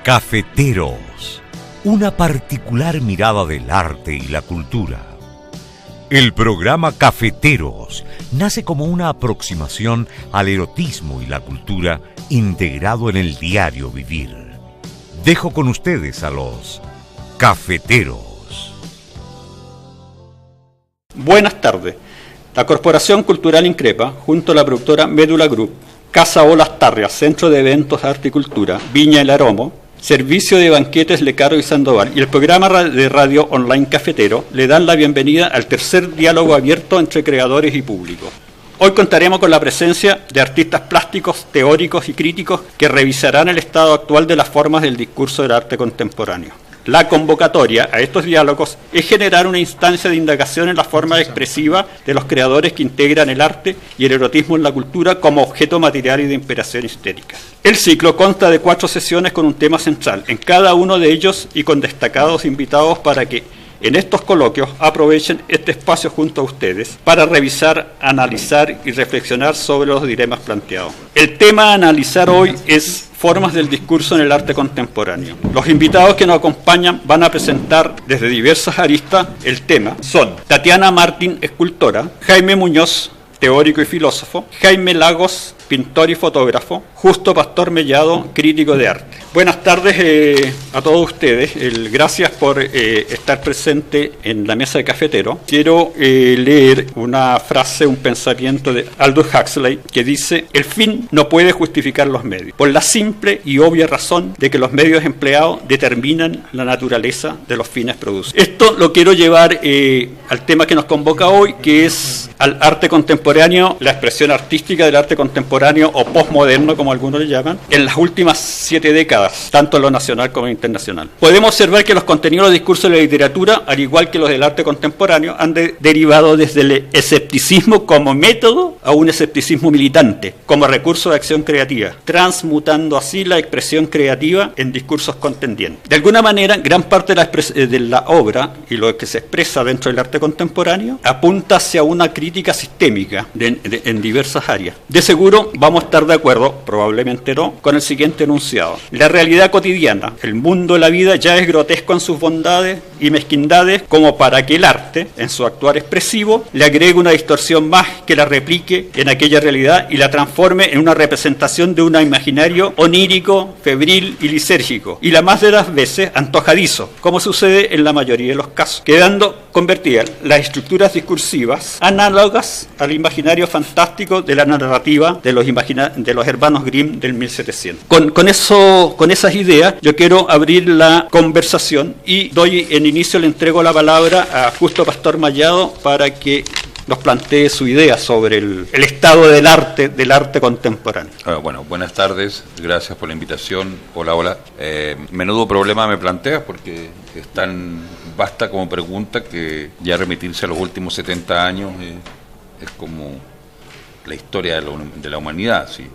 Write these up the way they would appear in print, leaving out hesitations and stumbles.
Cafeteros, una particular mirada del arte y la cultura. El programa Cafeteros nace como una aproximación al erotismo y la cultura integrado en el diario vivir. Dejo con ustedes a los cafeteros. Buenas tardes. La Corporación Cultural Increpa, junto a la productora Médula Group, Casa Olas Tarria, Centro de Eventos de Arte y Cultura, Viña El Aromo, Servicio de Banquetes Lecaro y Sandoval y el programa de radio online Cafetero le dan la bienvenida al tercer diálogo abierto entre creadores y público. Hoy contaremos con la presencia de artistas plásticos, teóricos y críticos que revisarán el estado actual de las formas del discurso del arte contemporáneo. La convocatoria a estos diálogos es generar una instancia de indagación en la forma expresiva de los creadores que integran el arte y el erotismo en la cultura como objeto material y de inspiración estética. El ciclo consta de 4 sesiones con un tema central en cada uno de ellos y con destacados invitados para que en estos coloquios aprovechen este espacio junto a ustedes para revisar, analizar y reflexionar sobre los dilemas planteados. El tema a analizar hoy es formas del discurso en el arte contemporáneo. Los invitados que nos acompañan van a presentar desde diversas aristas el tema. Son Tatiana Martín, escultora; Jaime Muñoz, teórico y filósofo; Jaime Lagos, pintor y fotógrafo; Justo Pastor Mellado, crítico de arte. Buenas tardes a todos ustedes. Gracias por estar presente en la mesa de Cafetero. Quiero leer una frase, un pensamiento de Aldous Huxley que dice: el fin no puede justificar los medios, por la simple y obvia razón de que los medios empleados determinan la naturaleza de los fines producidos. Esto lo quiero llevar al tema que nos convoca hoy, que es al arte contemporáneo, la expresión artística del arte contemporáneo o postmoderno, como algunos le llaman, en las últimas 7 décadas, tanto en lo nacional como en lo internacional. Podemos observar que los contenidos del discurso de la literatura, al igual que los del arte contemporáneo, han derivado desde el escepticismo como método a un escepticismo militante, como recurso de acción creativa, transmutando así la expresión creativa en discursos contendientes. De alguna manera, gran parte de la obra y lo que se expresa dentro del arte contemporáneo apunta hacia una crítica sistémica en diversas áreas. De seguro vamos a estar de acuerdo, probablemente no, con el siguiente enunciado. La realidad cotidiana, el mundo de la vida, ya es grotesco en sus bondades y mezquindades como para que el arte, en su actuar expresivo, le agregue una distorsión más que la replique en aquella realidad y la transforme en una representación de un imaginario onírico, febril y lisérgico, y la más de las veces antojadizo, como sucede en la mayoría de los casos, quedando convertidas las estructuras discursivas análogas al imaginario fantástico de la narrativa de los hermanos Grimm del 1700. Con esas ideas yo quiero abrir la conversación y en inicio le entrego la palabra a Justo Pastor Mellado para que nos plantee su idea sobre el estado del arte contemporáneo. Bueno, buenas tardes, gracias por la invitación. Hola. Menudo problema me planteas porque es tan vasta como pregunta que ya remitirse a los últimos 70 años es como la historia de la humanidad, ¿sí?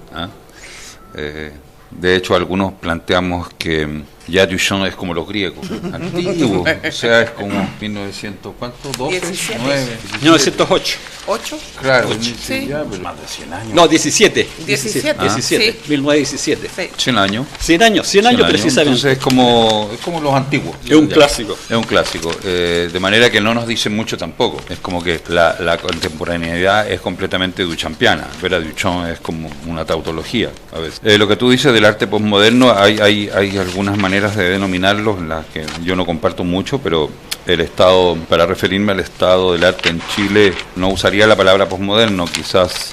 De hecho, algunos planteamos que ya Duchamp es como los griegos, antiguo, o sea, es como 1900, ¿cuánto? 12, 9, 1908. ¿8? Claro, sí. Ya, pero más de 100 años. No, 17. 17, sí. 1917. Sí. 100 años. 100 años precisamente. Entonces es como los antiguos. Es un clásico. Es un clásico. De manera que no nos dicen mucho tampoco. Es como que la contemporaneidad es completamente duchampiana. Ver a Duchamp es como una tautología a veces. Lo que tú dices del arte postmoderno, hay algunas maneras de denominarlos en las que yo no comparto mucho, pero el estado, para referirme al estado del arte en Chile, no usaría la palabra posmoderno. Quizás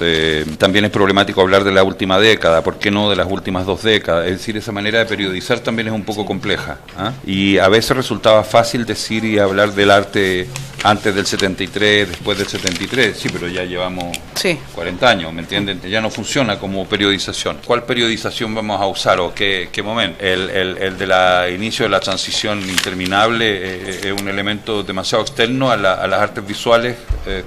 también es problemático hablar de la última década, ¿por qué no de las últimas 2 décadas? Es decir, esa manera de periodizar también es un poco compleja, y a veces resultaba fácil decir y hablar del arte antes del 73, después del 73, sí, pero ya llevamos 40 años, ¿me entienden? Ya no funciona como periodización. ¿Cuál periodización vamos a usar o qué momento? El de la inicio de la transición interminable es un elemento demasiado externo a las artes visuales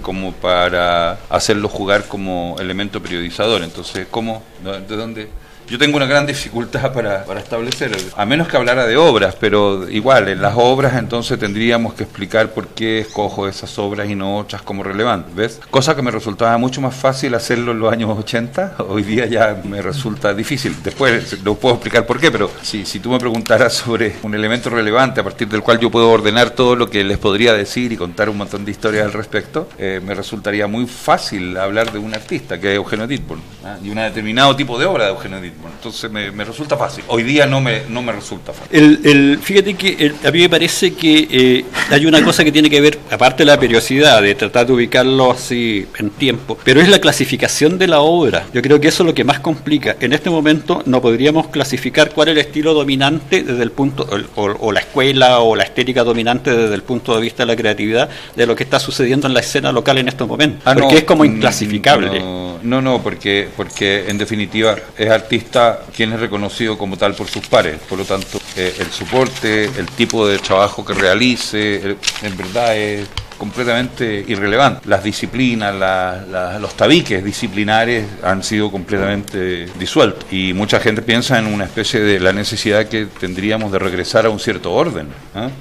como para hacerlo jugar como elemento periodizador. Entonces, ¿cómo? ¿De dónde? Yo tengo una gran dificultad para establecer, a menos que hablara de obras, pero igual, en las obras entonces tendríamos que explicar por qué escojo esas obras y no otras como relevantes, ¿ves? Cosa que me resultaba mucho más fácil hacerlo en los años 80, hoy día ya me resulta difícil. Después no puedo explicar por qué, pero si tú me preguntaras sobre un elemento relevante a partir del cual yo puedo ordenar todo lo que les podría decir y contar un montón de historias al respecto, me resultaría muy fácil hablar de un artista, que es Eugenio Dittborn, y un determinado tipo de obra de Eugenio Dittborn. Entonces me resulta fácil. Hoy día no me resulta fácil. Fíjate que a mí me parece que hay una cosa que tiene que ver, aparte de la periodicidad, de tratar de ubicarlo así en tiempo, pero es la clasificación de la obra. Yo creo que eso es lo que más complica. En este momento no podríamos clasificar cuál es el estilo dominante desde el punto, o la escuela o la estética dominante desde el punto de vista de la creatividad de lo que está sucediendo en la escena local en estos momentos. Porque es como inclasificable. No, porque en definitiva es artista quien es reconocido como tal por sus pares, por lo tanto el soporte, el tipo de trabajo que realice, en verdad es completamente irrelevante. Las disciplinas, los tabiques disciplinares han sido completamente disueltos y mucha gente piensa en una especie de la necesidad que tendríamos de regresar a un cierto orden,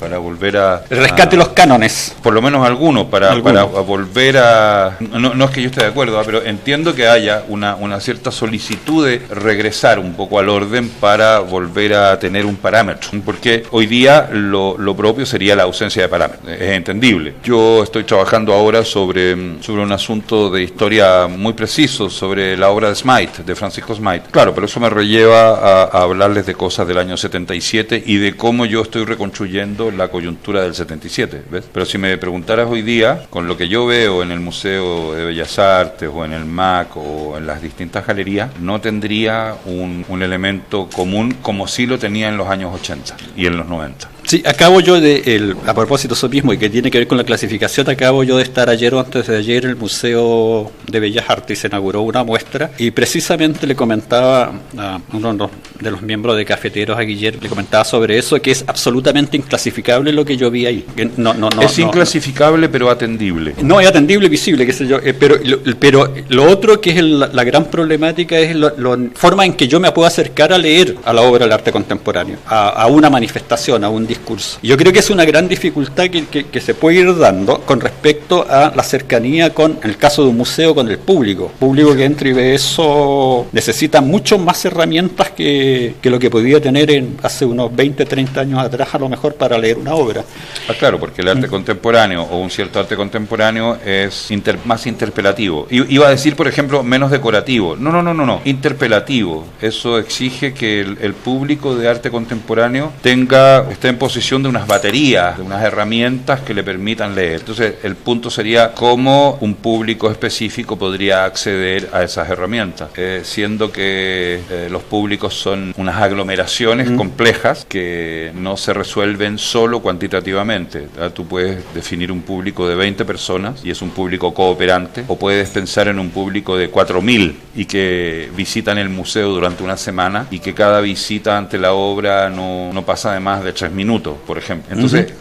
para volver a... Rescate los cánones. Por lo menos algunos, para volver a... No es que yo esté de acuerdo, pero entiendo que haya una cierta solicitud de regresar un poco al orden para volver a tener un parámetro, porque hoy día lo propio sería la ausencia de parámetros. Es entendible. Yo estoy trabajando ahora sobre un asunto de historia muy preciso, sobre la obra de Smythe, de Francisco Smythe. Claro, pero eso me relleva a hablarles de cosas del año 77 y de cómo yo estoy reconstruyendo la coyuntura del 77, ¿ves? Pero si me preguntaras hoy día, con lo que yo veo en el Museo de Bellas Artes o en el MAC o en las distintas galerías, no tendría un elemento común como sí lo tenía en los años 80 y en los 90. Sí, acabo yo a propósito de eso mismo y que tiene que ver con la clasificación, acabo yo de estar ayer o antes de ayer en el Museo de Bellas Artes y se inauguró una muestra y precisamente le comentaba a uno de los miembros de Cafeteros, a Guillermo, le comentaba sobre eso, que es absolutamente inclasificable lo que yo vi ahí. Es inclasificable pero atendible. No, es atendible, visible, qué sé yo, pero lo otro que es la gran problemática es la forma en que yo me puedo acercar a leer a la obra del arte contemporáneo, a una manifestación, a un discurso. Yo creo que es una gran dificultad que se puede ir dando con respecto a la cercanía en el caso de un museo, con el público. El público que entra y ve eso necesita mucho más herramientas que lo que podía tener hace unos 20, 30 años atrás, a lo mejor, para leer una obra. Claro, porque el arte contemporáneo o un cierto arte contemporáneo es más interpelativo. Iba a decir, por ejemplo, menos decorativo. No, interpelativo. Eso exige que el público de arte contemporáneo esté en posición de unas baterías, de unas herramientas que le permitan leer. Entonces, el punto sería cómo un público específico podría acceder a esas herramientas, siendo que los públicos son unas aglomeraciones complejas que no se resuelven solo cuantitativamente. Tú puedes definir un público de 20 personas y es un público cooperante, o puedes pensar en un público de 4.000 y que visitan el museo durante una semana y que cada visita ante la obra no pasa de más de 3 minutos, por ejemplo. Entonces,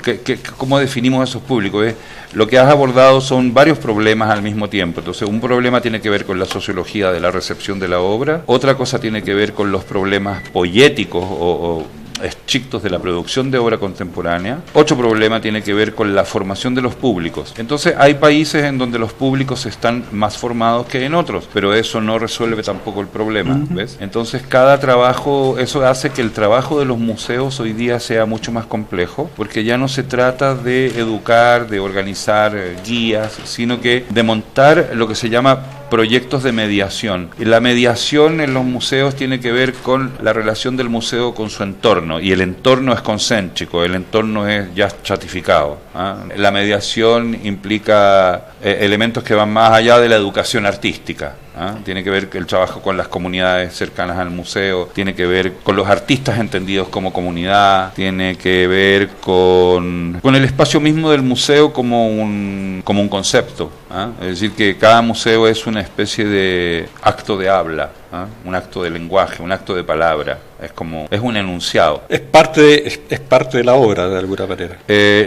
¿cómo definimos esos públicos? Lo que has abordado son varios problemas al mismo tiempo. Entonces, un problema tiene que ver con la sociología de la recepción de la obra, otra cosa tiene que ver con los problemas poéticos o estrictos de la producción de obra contemporánea. Otro problema tiene que ver con la formación de los públicos. Entonces hay países en donde los públicos están más formados que en otros, pero eso no resuelve tampoco el problema, ¿ves? Entonces cada trabajo, eso hace que el trabajo de los museos hoy día sea mucho más complejo, porque ya no se trata de educar, de organizar guías, sino que de montar lo que se llama proyectos de mediación. Y la mediación en los museos tiene que ver con la relación del museo con su entorno, y el entorno es concéntrico, el entorno es ya estratificado. La mediación implica elementos que van más allá de la educación artística. Tiene que ver el trabajo con las comunidades cercanas al museo, tiene que ver con los artistas entendidos como comunidad, tiene que ver con el espacio mismo del museo como un concepto. Es decir, que cada museo es una especie de acto de habla. ¿ah? Un acto de lenguaje, un acto de palabra, es un enunciado. Es parte de la obra, de alguna manera.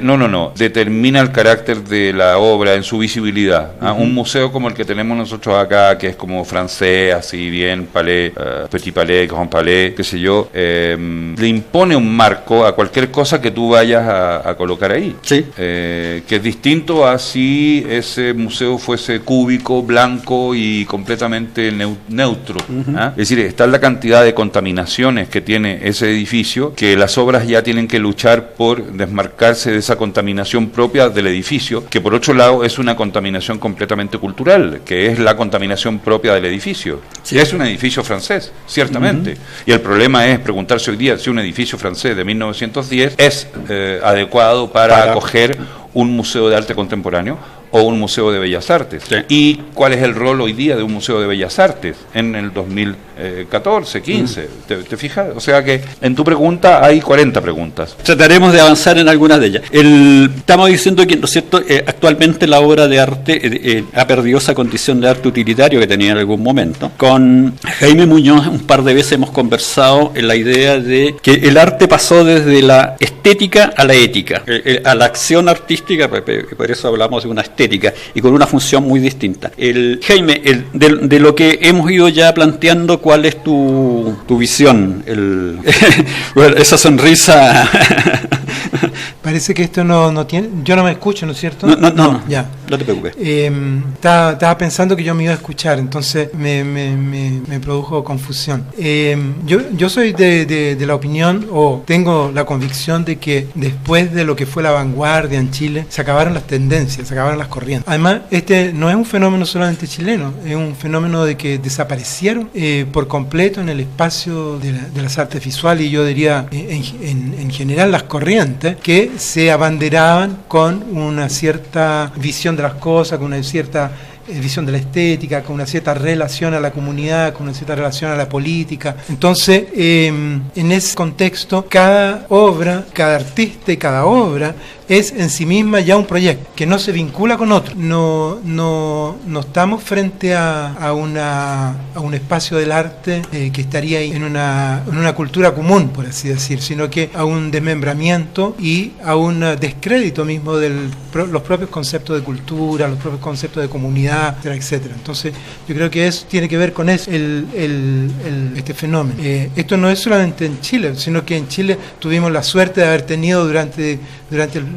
No, determina el carácter de la obra en su visibilidad. ¿Ah? Un museo como el que tenemos nosotros acá, que es como francés, así bien, palais, petit palais, grand palais, qué sé yo, le impone un marco a cualquier cosa que tú vayas a colocar ahí. Sí. Que es distinto a si ese museo fuese cúbico, blanco y completamente neutro. ¿Ah? Es decir, está la cantidad de contaminaciones que tiene ese edificio, que las obras ya tienen que luchar por desmarcarse de esa contaminación propia del edificio, que por otro lado es una contaminación completamente cultural, que es la contaminación propia del edificio. Sí. Es un edificio francés, ciertamente. Y el problema es preguntarse hoy día si un edificio francés de 1910 es adecuado para acoger un museo de arte contemporáneo o un museo de bellas artes. Sí. ¿Y cuál es el rol hoy día de un museo de bellas artes en el 2014, 15? ¿Te fijas? O sea que en tu pregunta hay 40 preguntas. Trataremos de avanzar en algunas de ellas. Estamos diciendo que, ¿no es cierto?, actualmente la obra de arte ha perdido esa condición de arte utilitario que tenía en algún momento. Con Jaime Muñoz un par de veces hemos conversado en la idea de que el arte pasó desde la estética a la ética, a la acción artística, por eso hablamos de una estética y con una función muy distinta. Jaime, de lo que hemos ido ya planteando, ¿cuál es tu visión? Bueno, esa sonrisa... Parece que esto no tiene... Yo no me escucho, ¿no es cierto? No, ya. No te preocupes. Estaba pensando que yo me iba a escuchar, entonces me produjo confusión. Yo soy de la opinión, o tengo la convicción de que después de lo que fue la vanguardia en Chile, se acabaron las tendencias, se acabaron las corrientes. Además, este no es un fenómeno solamente chileno, es un fenómeno de que desaparecieron por completo en el espacio de las artes visuales, y yo diría en general las corrientes, que se abanderaban con una cierta visión de las cosas, con una cierta visión de la estética, con una cierta relación a la comunidad, con una cierta relación a la política. Entonces, en ese contexto, cada obra, cada artista y cada obra es en sí misma ya un proyecto que no se vincula con otro. No estamos frente a un espacio del arte que estaría en una cultura común, por así decir, sino que a un desmembramiento y a un descrédito mismo de los propios conceptos de cultura, los propios conceptos de comunidad, etcétera, etcétera. Entonces, yo creo que eso tiene que ver con eso, este fenómeno. Esto no es solamente en Chile, sino que en Chile tuvimos la suerte de haber tenido durante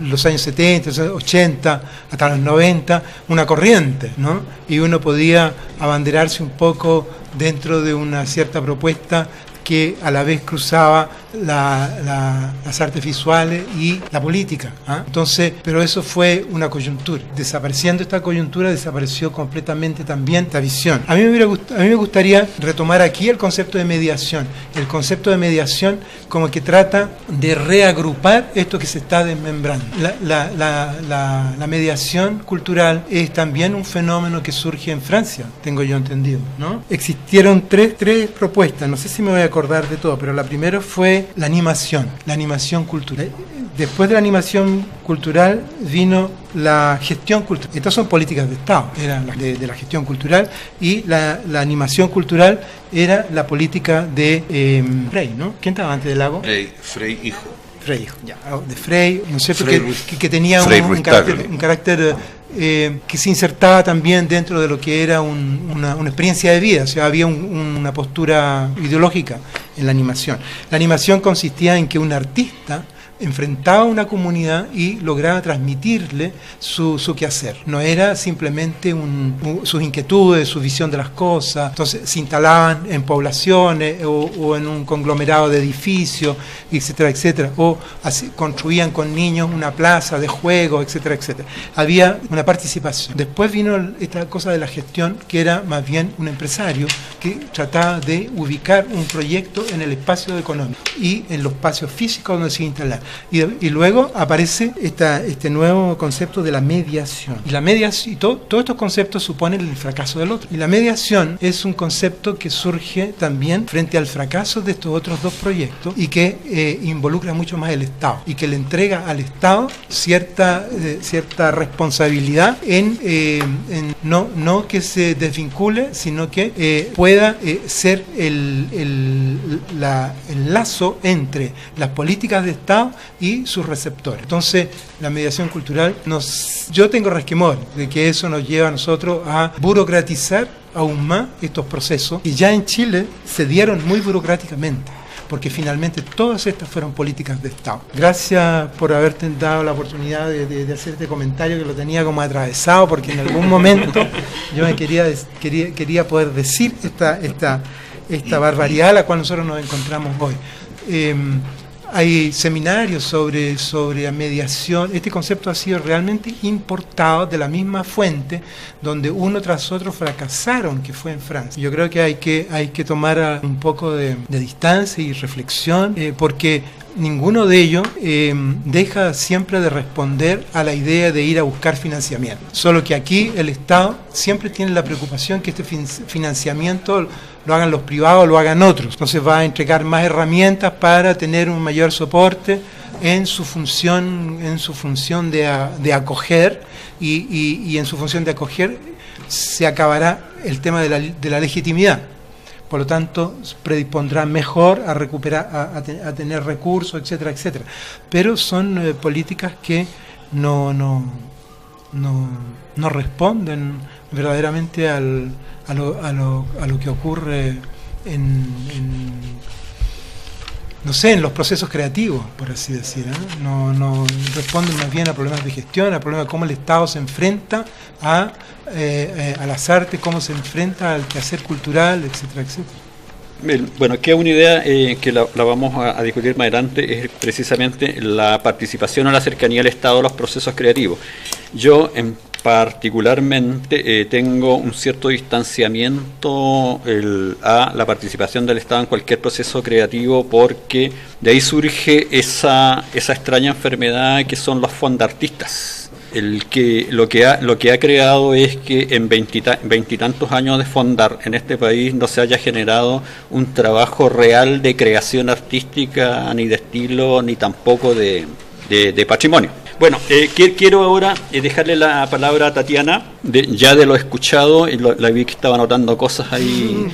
los años 70, 80, hasta los 90, una corriente, ¿no? Y uno podía abanderarse un poco dentro de una cierta propuesta que a la vez cruzaba las artes visuales y la política, ¿ah? Entonces, pero eso fue una coyuntura. Desapareciendo esta coyuntura, desapareció completamente también esta visión. A mí me gustaría retomar aquí el concepto de mediación. El concepto de mediación como que trata de reagrupar esto que se está desmembrando. La mediación cultural es también un fenómeno que surge en Francia, tengo yo entendido, ¿no? Existieron tres propuestas, no sé si me voy a acordar de todo, pero la primera fue la animación cultural. Después de la animación cultural vino la gestión cultural. Estas son políticas de Estado, eran de la gestión cultural, y la animación cultural era la política de Frey, ¿no? ¿Quién estaba antes del Lago? Frey hijo. Frey hijo, ya. De Frey, ¿no es cierto? Frey, que tenía un carácter que se insertaba también dentro de lo que era una experiencia de vida, o sea, había una postura ideológica en la animación. La animación consistía en que un artista enfrentaba a una comunidad y lograba transmitirle su quehacer. No era simplemente sus inquietudes, su visión de las cosas. Entonces se instalaban en poblaciones o en un conglomerado de edificios, etcétera, etcétera. O así, construían con niños una plaza de juego, etcétera, etcétera. Había una participación. Después vino esta cosa de la gestión, que era más bien un empresario que trataba de ubicar un proyecto en el espacio económico y en los espacios físicos donde se instalara. Y luego aparece este nuevo concepto de la mediación. Y la mediación, todos estos conceptos suponen el fracaso del otro. Y la mediación es un concepto que surge también frente al fracaso de estos otros dos proyectos y que involucra mucho más el Estado y que le entrega al Estado cierta responsabilidad en no que se desvincule, sino que pueda ser el lazo entre las políticas de Estado y sus receptores. Entonces, la mediación cultural, yo tengo resquemor de que eso nos lleva a nosotros a burocratizar aún más estos procesos que ya en Chile se dieron muy burocráticamente, porque finalmente todas estas fueron políticas de Estado. Gracias por haberte dado la oportunidad de hacer este comentario, que lo tenía como atravesado, porque en algún momento yo me quería poder decir esta barbaridad a la cual nosotros nos encontramos hoy. Hay seminarios sobre mediación. Este concepto ha sido realmente importado de la misma fuente donde uno tras otro fracasaron, que fue en Francia. Yo creo que hay que tomar un poco de distancia y reflexión, porque ninguno de ellos deja siempre de responder a la idea de ir a buscar financiamiento. Solo que aquí el Estado siempre tiene la preocupación que este financiamiento lo hagan los privados, lo hagan otros. Entonces va a entregar más herramientas para tener un mayor soporte en su función de acoger, y en su función de acoger se acabará el tema de la legitimidad. Por lo tanto, predispondrá mejor a recuperar, a tener recursos, etcétera, etcétera. Pero son políticas que no responden verdaderamente a lo que ocurre en los procesos creativos, por así decir, ¿eh? No responden más bien a problemas de gestión, a problemas de cómo el Estado se enfrenta a las artes, cómo se enfrenta al quehacer cultural, etcétera, etcétera. Bueno, aquí hay una idea que la vamos a discutir más adelante, es precisamente la participación o la cercanía del Estado a los procesos creativos. Yo particularmente tengo un cierto distanciamiento a la participación del Estado en cualquier proceso creativo, porque de ahí surge esa extraña enfermedad que son los fondartistas. Lo que ha creado es que en veintitantos años de fondar en este país no se haya generado un trabajo real de creación artística, ni de estilo, ni tampoco de patrimonio. Bueno, quiero ahora dejarle la palabra a Tatiana, ya de lo escuchado, y la vi que estaba anotando cosas ahí,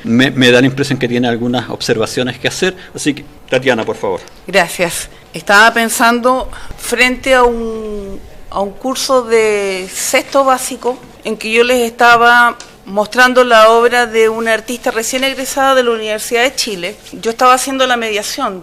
me da la impresión que tiene algunas observaciones que hacer, así que Tatiana, por favor. Gracias. Estaba pensando frente a un curso de sexto básico en que yo les estaba mostrando la obra de una artista recién egresada de la Universidad de Chile. Yo estaba haciendo la mediación,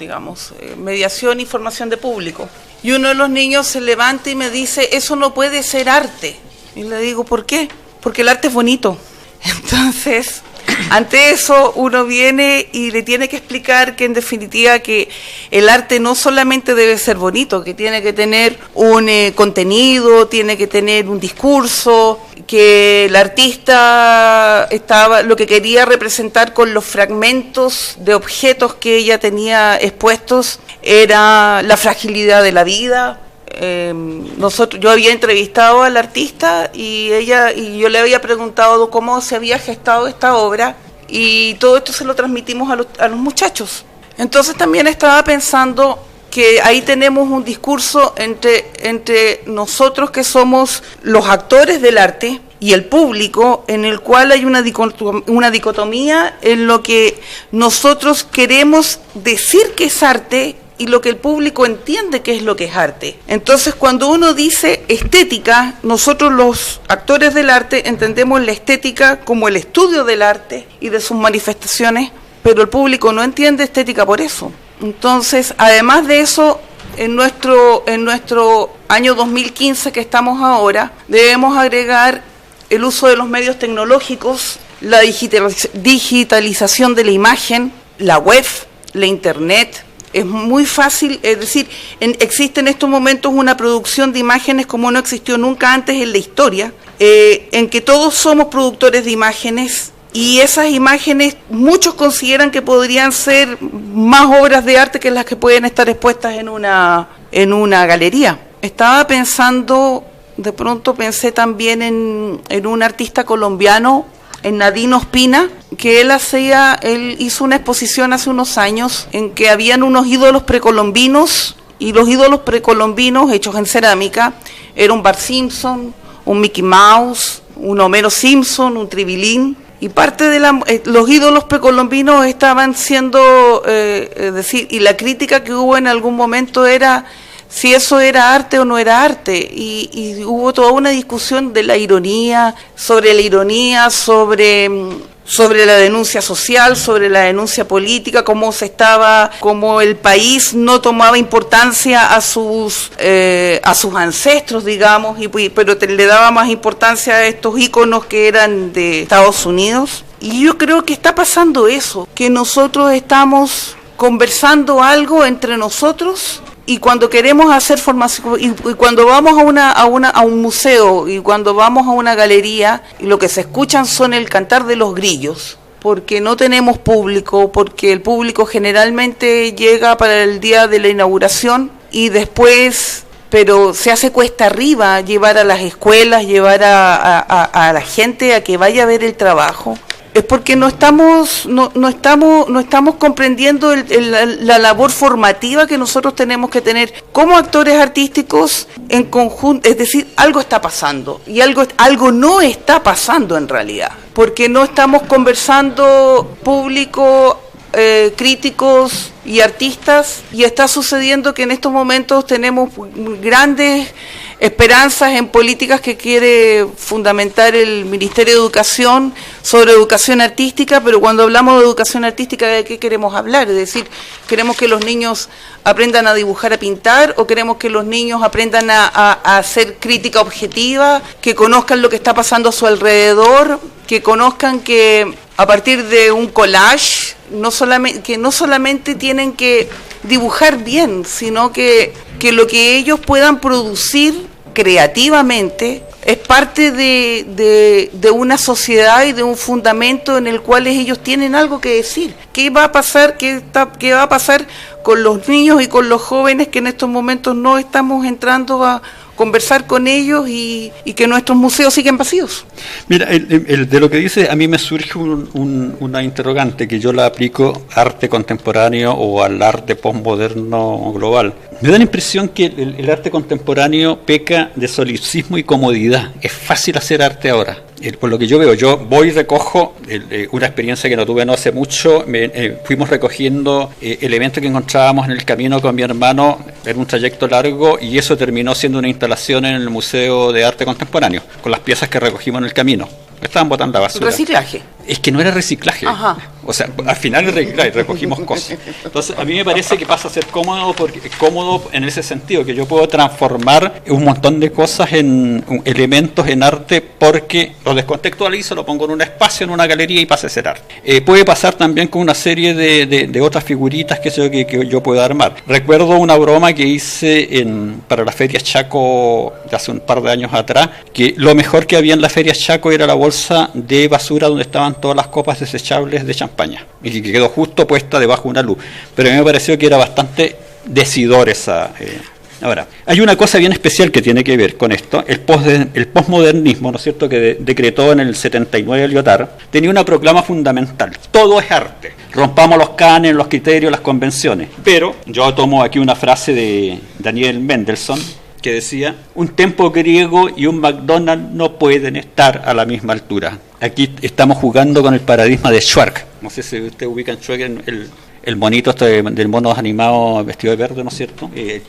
mediación y formación de público. Y uno de los niños se levanta y me dice, eso no puede ser arte. Y le digo, ¿por qué? Porque el arte es bonito. Entonces, ante eso uno viene y le tiene que explicar que en definitiva que el arte no solamente debe ser bonito, que tiene que tener un contenido, tiene que tener un discurso, que el artista lo que quería representar con los fragmentos de objetos que ella tenía expuestos era la fragilidad de la vida. Yo había entrevistado al artista y yo le había preguntado cómo se había gestado esta obra, y todo esto se lo transmitimos a los muchachos. Entonces también estaba pensando que ahí tenemos un discurso entre nosotros, que somos los actores del arte, y el público, en el cual hay una dicotomía en lo que nosotros queremos decir que es arte y lo que el público entiende que es lo que es arte. Entonces, cuando uno dice estética, nosotros los actores del arte entendemos la estética como el estudio del arte y de sus manifestaciones, pero el público no entiende estética por eso. Entonces, además de eso, en nuestro año 2015 que estamos ahora, debemos agregar el uso de los medios tecnológicos, la digitalización de la imagen, la web, la internet. Es muy fácil, es decir, existe en estos momentos una producción de imágenes como no existió nunca antes en la historia, en que todos somos productores de imágenes y esas imágenes muchos consideran que podrían ser más obras de arte que las que pueden estar expuestas en una galería. Estaba pensando, de pronto pensé también en un artista colombiano, en Nadino Ospina, que él hizo una exposición hace unos años en que habían unos ídolos precolombinos, y los ídolos precolombinos hechos en cerámica era un Bart Simpson, un Mickey Mouse, un Homero Simpson, un Tribilín, y parte de los ídolos precolombinos estaban siendo, decir, y la crítica que hubo en algún momento era si eso era arte o no era arte, y hubo toda una discusión de la ironía, sobre la denuncia social, sobre la denuncia política, cómo el país no tomaba importancia a sus ancestros, digamos, pero le daba más importancia a estos íconos que eran de Estados Unidos. Y yo creo que está pasando eso, que nosotros estamos conversando algo entre nosotros, y cuando queremos hacer formación, y cuando vamos a un museo, y cuando vamos a una galería, y lo que se escuchan son el cantar de los grillos, porque no tenemos público, porque el público generalmente llega para el día de la inauguración, y después, pero se hace cuesta arriba llevar a las escuelas, llevar a la gente a que vaya a ver el trabajo. Es porque no estamos comprendiendo la labor formativa que nosotros tenemos que tener como actores artísticos en conjunto. Es decir, algo está pasando, y algo no está pasando en realidad, porque no estamos conversando público, críticos y artistas, y está sucediendo que en estos momentos tenemos grandes esperanzas en políticas que quiere fundamentar el Ministerio de Educación sobre educación artística, pero cuando hablamos de educación artística, ¿de qué queremos hablar? Es decir, ¿queremos que los niños aprendan a dibujar, a pintar, o queremos que los niños aprendan a hacer crítica objetiva, que conozcan lo que está pasando a su alrededor, que conozcan que a partir de un collage, no solamente tienen que dibujar bien, sino que lo que ellos puedan producir creativamente es parte de una sociedad y de un fundamento en el cual ellos tienen algo que decir. ¿Qué va a pasar? ¿Qué va a pasar con los niños y con los jóvenes que en estos momentos no estamos entrando a conversar con ellos, y que nuestros museos siguen vacíos? Mira, de lo que dice, a mí me surge una interrogante que yo la aplico al arte contemporáneo o al arte postmoderno global. Me da la impresión que el arte contemporáneo peca de solipsismo y comodidad. Es fácil hacer arte ahora. Por lo que yo veo, yo voy y recojo una experiencia que no tuve no hace mucho. Fuimos recogiendo elementos que encontrábamos en el camino con mi hermano en un trayecto largo, y eso terminó siendo una instalación en el Museo de Arte Contemporáneo, con las piezas que recogimos en el camino. Estaban botando la basura. ¿Reciclaje? Es que no era reciclaje. Ajá. O sea, al final recogimos cosas. Entonces, a mí me parece que pasa a ser cómodo en ese sentido, que yo puedo transformar un montón de cosas en elementos en arte, porque lo descontextualizo, lo pongo en un espacio, en una galería, y pasa a ser arte. Puede pasar también con una serie de otras figuritas que yo puedo armar. Recuerdo una broma que hice para la Feria Chaco de hace un par de años atrás, que lo mejor que había en la Feria Chaco era la bolsa de basura donde estaban todas las copas desechables de champaña, y que quedó justo puesta debajo de una luz, pero a mí me pareció que era bastante decidor esa. Ahora, hay una cosa bien especial que tiene que ver con esto. El postmodernismo, ¿no es cierto?, que decretó en el 79 Lyotard, tenía una proclama fundamental: todo es arte, rompamos los cánones, los criterios, las convenciones. Pero yo tomo aquí una frase de Daniel Mendelssohn, que decía: un templo griego y un McDonald's no pueden estar a la misma altura. Aquí estamos jugando con el paradigma de Schwark. No sé si usted ubica en Schwark el monito del mono animado vestido de verde, ¿no es cierto? El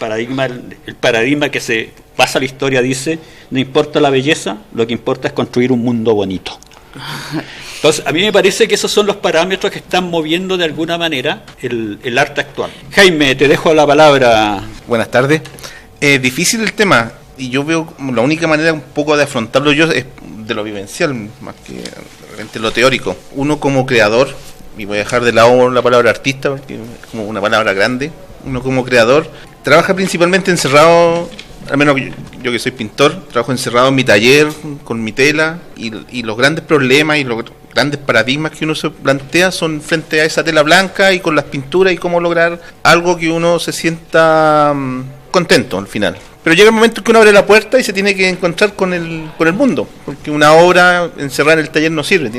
paradigma que se pasa a la historia dice: no importa la belleza, lo que importa es construir un mundo bonito. Entonces, a mí me parece que esos son los parámetros que están moviendo de alguna manera el arte actual. Jaime, te dejo la palabra. Buenas tardes. Difícil el tema, y yo veo como la única manera un poco de afrontarlo yo es de lo vivencial, más que realmente lo teórico. Uno como creador, y voy a dejar de lado la palabra artista porque es como una palabra grande, uno como creador trabaja principalmente encerrado al menos yo que soy pintor, trabajo encerrado en mi taller con mi tela y los grandes problemas y los grandes paradigmas que uno se plantea son frente a esa tela blanca y con las pinturas y cómo lograr algo que uno se sienta contento al final. Pero llega el momento en que uno abre la puerta y se tiene que encontrar con el mundo, porque una obra encerrada en el taller no sirve.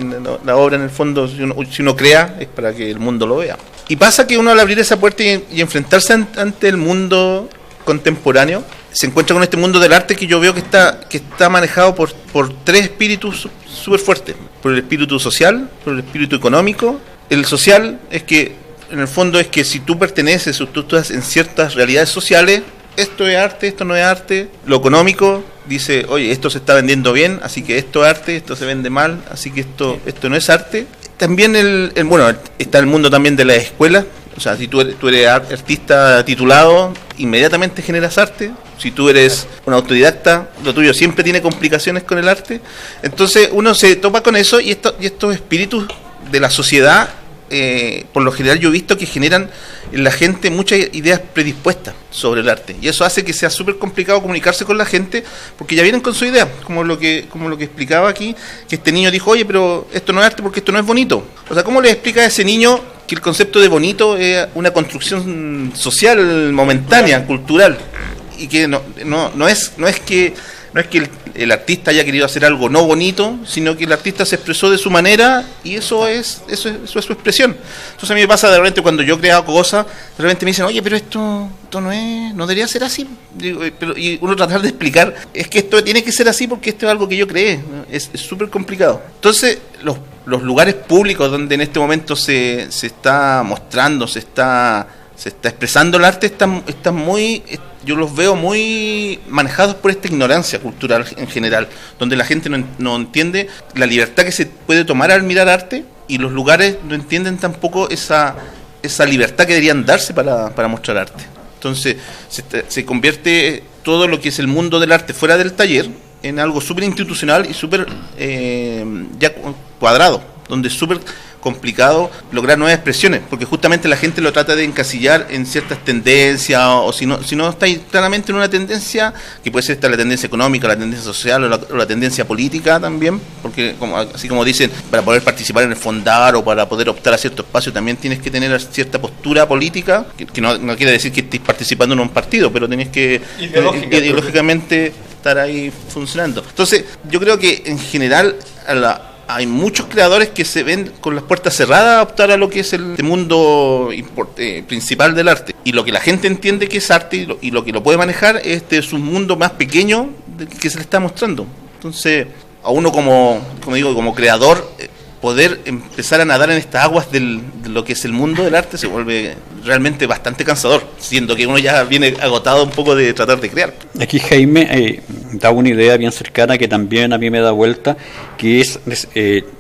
La obra en el fondo, si uno crea, es para que el mundo lo vea. Y pasa que uno al abrir esa puerta y enfrentarse ante el mundo contemporáneo, se encuentra con este mundo del arte que yo veo que está manejado por tres espíritus súper fuertes. Por el espíritu social, por el espíritu económico. El social es que, en el fondo, es que si tú perteneces o tú estás en ciertas realidades sociales, esto es arte, esto no es arte. Lo económico dice, oye, esto se está vendiendo bien, así que esto es arte, esto se vende mal, así que esto no es arte. También bueno, está el mundo también de las escuelas. O sea, si tú eres artista titulado, inmediatamente generas arte. Si tú eres un autodidacta, lo tuyo siempre tiene complicaciones con el arte. Entonces uno se topa con eso y estos espíritus de la sociedad, por lo general yo he visto que generan en la gente muchas ideas predispuestas sobre el arte. Y eso hace que sea súper complicado comunicarse con la gente porque ya vienen con su idea. Como lo que explicaba aquí, que este niño dijo, oye, pero esto no es arte porque esto no es bonito. O sea, ¿cómo le explica a ese niño que el concepto de bonito es una construcción social momentánea, cultural? Y que no es que el artista haya querido hacer algo no bonito, sino que el artista se expresó de su manera y eso es su expresión. Entonces a mí me pasa de repente cuando yo creo cosas, de repente me dicen, oye, pero esto no debería ser así. Y uno tratar de explicar, es que esto tiene que ser así porque esto es algo que yo creé, es súper complicado. Entonces los lugares públicos donde en este momento se está mostrando, se está expresando el arte, están muy, yo los veo muy manejados por esta ignorancia cultural en general, donde la gente no entiende la libertad que se puede tomar al mirar arte, y los lugares no entienden tampoco esa libertad que deberían darse para mostrar arte. Entonces se convierte todo lo que es el mundo del arte fuera del taller en algo súper institucional y súper ya cuadrado, donde es súper complicado lograr nuevas expresiones, porque justamente la gente lo trata de encasillar en ciertas tendencias, o si no está claramente en una tendencia, que puede ser la tendencia económica, la tendencia social o la tendencia política también, porque así como dicen, para poder participar en el Fondar o para poder optar a cierto espacio también tienes que tener cierta postura política, que no quiere decir que estés participando en un partido, pero tenés que ideológicamente estar ahí funcionando. Entonces yo creo que en general hay muchos creadores que se ven con las puertas cerradas a optar a lo que es el mundo principal del arte. Y lo que la gente entiende que es arte y lo que lo puede manejar es un mundo más pequeño que se le está mostrando. Entonces, a uno como creador, poder empezar a nadar en estas aguas de lo que es el mundo del arte se vuelve realmente bastante cansador, siendo que uno ya viene agotado un poco de tratar de crear. Aquí Jaime da una idea bien cercana que también a mí me da vuelta, que es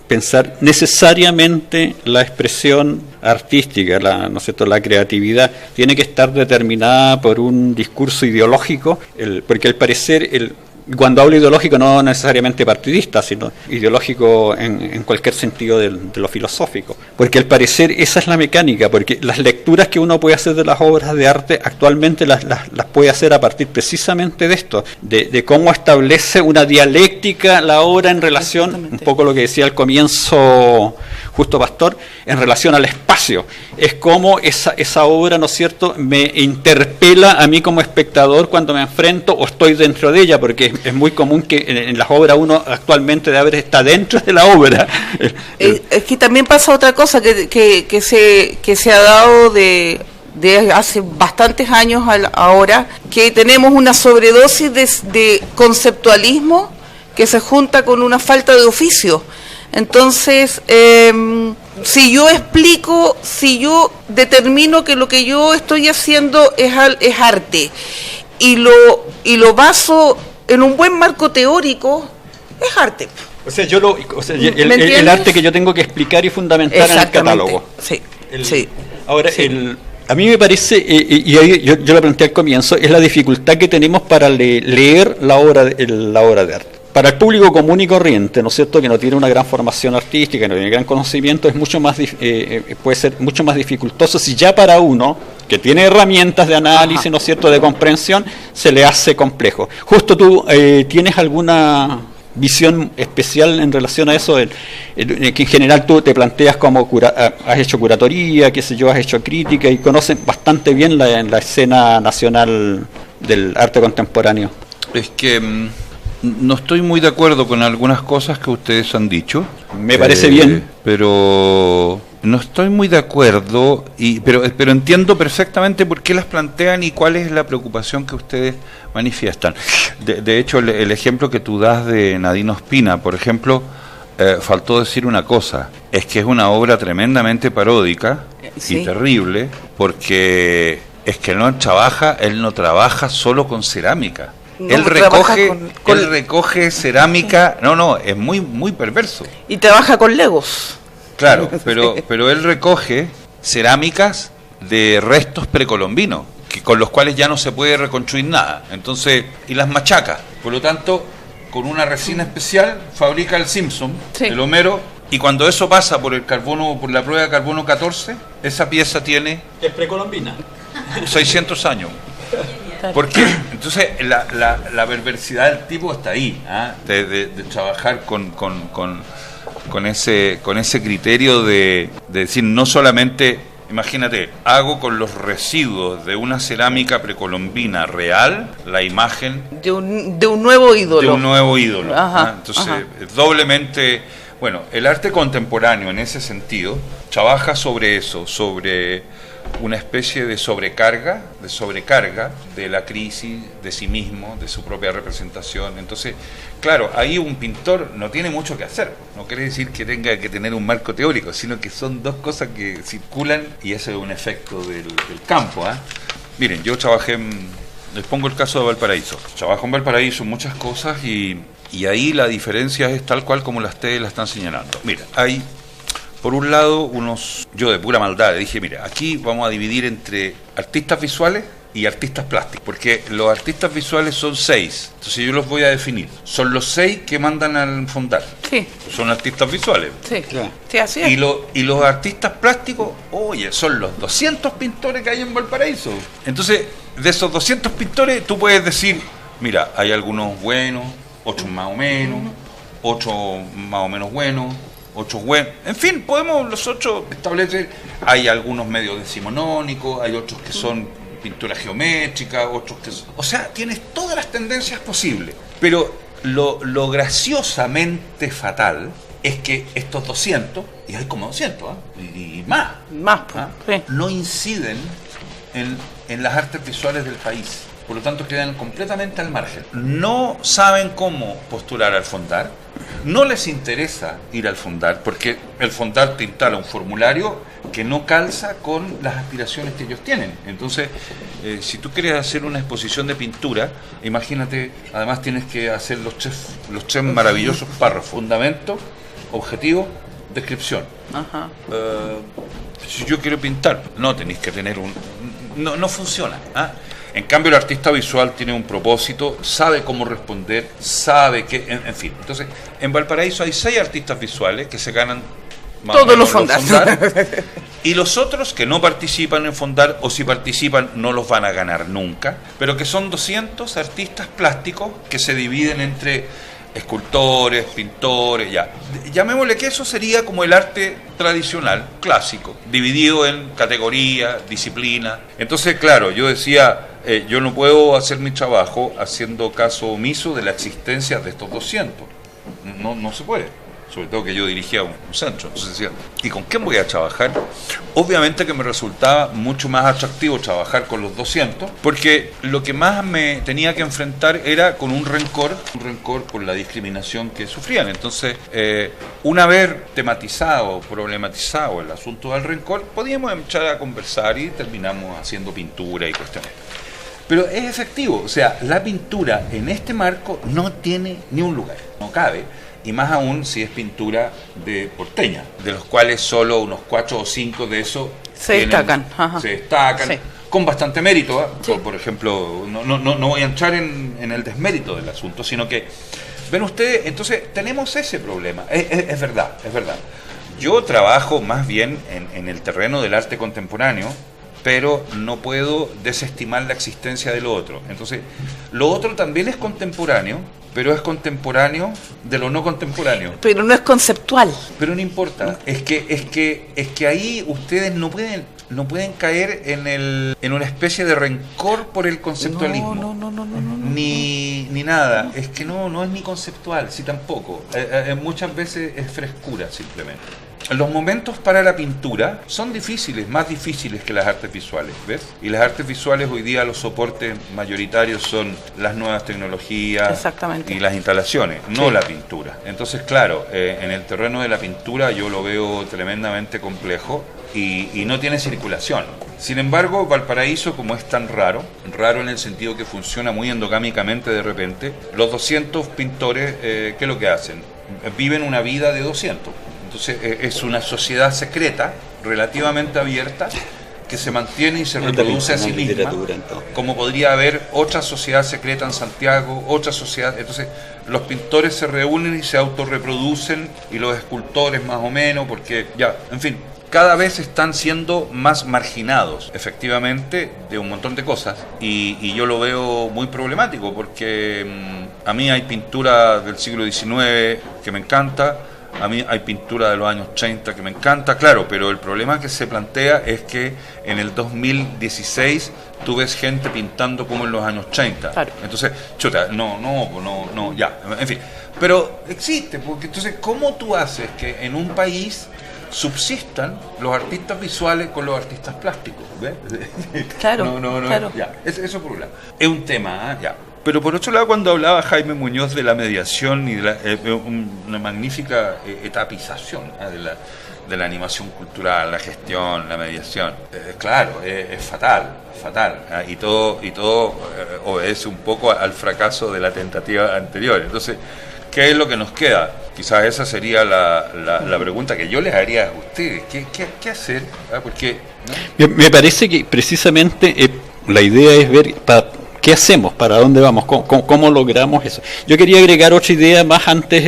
pensar necesariamente la expresión artística, la creatividad tiene que estar determinada por un discurso ideológico, porque al parecer cuando hablo ideológico no necesariamente partidista, sino ideológico en cualquier sentido de lo filosófico, porque al parecer esa es la mecánica, porque las lecturas que uno puede hacer de las obras de arte actualmente las puede hacer a partir precisamente de esto, de cómo establece una dialéctica la obra en relación, un poco lo que decía al comienzo Justo Pastor, en relación al espacio. Es como esa obra, ¿no es cierto?, me interpela a mí como espectador cuando me enfrento o estoy dentro de ella, porque es muy común que en las obras uno actualmente está dentro de la obra. Es que también pasa otra cosa que se ha dado de hace bastantes años ahora, que tenemos una sobredosis de conceptualismo que se junta con una falta de oficio. Entonces, si yo explico, si yo determino que lo que yo estoy haciendo es arte y lo baso en un buen marco teórico, es arte. O sea, el arte que yo tengo que explicar y fundamentar en el catálogo. Sí, Ahora, sí. A mí me parece, y yo lo planteé al comienzo, es la dificultad que tenemos para leer la obra de arte. para el público común y corriente, ¿no es cierto?, que no tiene una gran formación artística, no tiene gran conocimiento, es mucho más puede ser mucho más dificultoso. Si ya para uno que tiene herramientas de análisis, ¿no es cierto?, de comprensión, se le hace complejo. Justo tú tienes alguna visión especial en relación a eso, que en general tú te planteas como has hecho curatoría, qué sé yo, has hecho crítica y conoces bastante bien la escena nacional del arte contemporáneo. Es que no estoy muy de acuerdo con algunas cosas que ustedes han dicho. Me parece bien. Pero no estoy muy de acuerdo, pero entiendo perfectamente por qué las plantean y cuál es la preocupación que ustedes manifiestan. De hecho, el ejemplo que tú das de Nadine Ospina, por ejemplo, faltó decir una cosa, es que es una obra tremendamente paródica y terrible, porque es que él no trabaja solo con cerámica. No, él recoge cerámica, es muy, muy perverso. Y trabaja con legos. Claro, pero él recoge cerámicas de restos precolombinos, con los cuales ya no se puede reconstruir nada. Entonces, y las machaca. Por lo tanto, con una resina especial fabrica el Simpson, el Homero, y cuando eso pasa por la prueba de carbono 14, esa pieza tiene... Es precolombina. 600 años. ¿Por qué? Entonces, la perversidad del tipo está ahí, de trabajar con ese criterio de decir, no solamente, imagínate, hago con los residuos de una cerámica precolombina real la imagen de un nuevo ídolo. Entonces, doblemente, bueno, el arte contemporáneo en ese sentido trabaja sobre eso, sobre una especie de sobrecarga de la crisis, de sí mismo, de su propia representación. Entonces, claro, ahí un pintor no tiene mucho que hacer. No quiere decir que tenga que tener un marco teórico, sino que son dos cosas que circulan y ese es un efecto del campo. Miren, yo trabajé les pongo el caso de Valparaíso. Trabajo en Valparaíso en muchas cosas y ahí la diferencia es tal cual como ustedes la están señalando. Mira, hay... Por un lado, yo de pura maldad dije, mira, aquí vamos a dividir entre artistas visuales y artistas plásticos, porque los artistas visuales son 6, entonces yo los voy a definir. Son los 6 que mandan al fondar. Sí. Son artistas visuales. Sí, claro. Sí, así es. Y los artistas plásticos, son los 200 pintores que hay en Valparaíso. Entonces, de esos 200 pintores, tú puedes decir, mira, hay algunos buenos, otros más o menos, otros más o menos buenos, otros buenos, en fin, podemos los 8 establecer, hay algunos medio decimonónicos, hay otros que son pintura geométrica, otros que son, o sea, tienes todas las tendencias posibles, pero lo graciosamente fatal es que estos 200, y hay como 200, y más, sí, no inciden en las artes visuales del país, por lo tanto quedan completamente al margen, no saben cómo postular al fondar, no les interesa ir al fondar, porque el fondar te instala un formulario que no calza con las aspiraciones que ellos tienen. Entonces, si tú quieres hacer una exposición de pintura, imagínate, además tienes que hacer los tres maravillosos párrafos: fundamento, objetivo, descripción. Si yo quiero pintar, no tenéis que tener no funciona. En cambio, el artista visual tiene un propósito, sabe cómo responder, sabe que, en fin. Entonces, en Valparaíso hay 6 artistas visuales que se ganan todos los fondar. Y los otros que no participan en fondar, o si participan no los van a ganar nunca, pero que son 200 artistas plásticos que se dividen entre escultores, pintores, llamémosle que eso sería como el arte tradicional, clásico, dividido en categorías, disciplinas. Entonces, claro, yo decía, yo no puedo hacer mi trabajo haciendo caso omiso de la existencia de estos 200. No se puede. Sobre todo que yo dirigía un centro. Entonces decía, ¿y con quién voy a trabajar? Obviamente que me resultaba mucho más atractivo trabajar con los 200, porque lo que más me tenía que enfrentar era con un rencor por la discriminación que sufrían. Entonces, una vez tematizado, problematizado el asunto del rencor, podíamos empezar a conversar y terminamos haciendo pintura y cuestiones. Pero es efectivo, o sea, la pintura en este marco no tiene ni un lugar, no cabe. Y más aún si es pintura de porteña, de los cuales solo unos 4 o 5 de esos se destacan, sí, con bastante mérito. Sí. Por ejemplo, no voy a entrar en el desmérito del asunto, sino que ¿Ven ustedes? Entonces tenemos ese problema. Es verdad, es verdad. Yo trabajo más bien en el terreno del arte contemporáneo, pero no puedo desestimar la existencia de lo otro. Entonces, lo otro también es contemporáneo, pero es contemporáneo de lo no contemporáneo. Pero no es conceptual. Pero no importa. Es que ahí ustedes no pueden caer en una especie de rencor por el conceptualismo. No. Ni nada. Es que no es ni conceptual, sí tampoco. Muchas veces es frescura simplemente. Los momentos para la pintura son difíciles, más difíciles que las artes visuales, ¿ves? Y las artes visuales hoy día los soportes mayoritarios son las nuevas tecnologías. Exactamente. Y las instalaciones, no la pintura. Entonces, claro, en el terreno de la pintura yo lo veo tremendamente complejo y no tiene circulación. Sin embargo, Valparaíso, como es tan raro en el sentido que funciona muy endogámicamente de repente, los 200 pintores, ¿qué es lo que hacen? Viven una vida de 200. Entonces es una sociedad secreta, relativamente abierta, que se mantiene y se reproduce a sí misma, como podría haber otra sociedad secreta en Santiago, otra sociedad. Entonces los pintores se reúnen y se autorreproducen, y los escultores más o menos, porque ya, en fin, cada vez están siendo más marginados, efectivamente, de un montón de cosas, y yo lo veo muy problemático, porque a mí hay pintura del siglo XIX que me encanta. A mí hay pintura de los años 30 que me encanta, claro, pero el problema que se plantea es que en el 2016 tú ves gente pintando como en los años 30. Claro. Entonces, chuta, no, ya, en fin. Pero existe, porque entonces, ¿cómo tú haces que en un país subsistan los artistas visuales con los artistas plásticos? ¿Ves? Claro, claro. Ya, eso por un lado. Es un tema, ya. Pero por otro lado, cuando hablaba Jaime Muñoz de la mediación y de una magnífica etapización de la animación cultural, la gestión, la mediación, claro, es fatal, y todo obedece un poco al fracaso de la tentativa anterior. Entonces, ¿qué es lo que nos queda? Quizás esa sería la pregunta que yo les haría a ustedes. ¿Qué hacer? Porque, ¿no? Me parece que precisamente la idea es ver ¿qué hacemos? ¿Para dónde vamos? ¿Cómo logramos eso? Yo quería agregar otra idea más antes.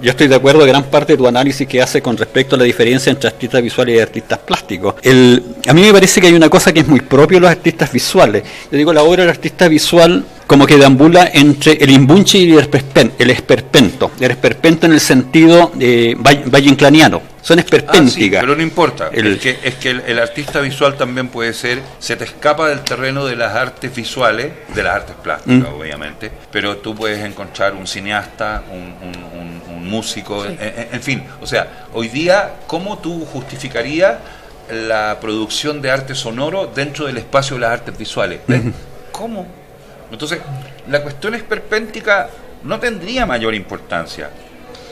Yo estoy de acuerdo en gran parte de tu análisis que hace con respecto a la diferencia entre artistas visuales y artistas plásticos. A mí me parece que hay una cosa que es muy propia de los artistas visuales. Yo digo, la obra del artista visual como que deambula entre el imbunche y el esperpento. El esperpento en el sentido valle-inclaniano. Son esperpénticas. Sí, pero no importa. Es que el artista visual también puede ser, se te escapa del terreno de las artes visuales, de las artes plásticas, obviamente, pero tú puedes encontrar un cineasta, un músico, sí. En fin. O sea, hoy día, ¿cómo tú justificarías la producción de arte sonoro dentro del espacio de las artes visuales? ¿Cómo? Entonces, la cuestión esperpéntica no tendría mayor importancia,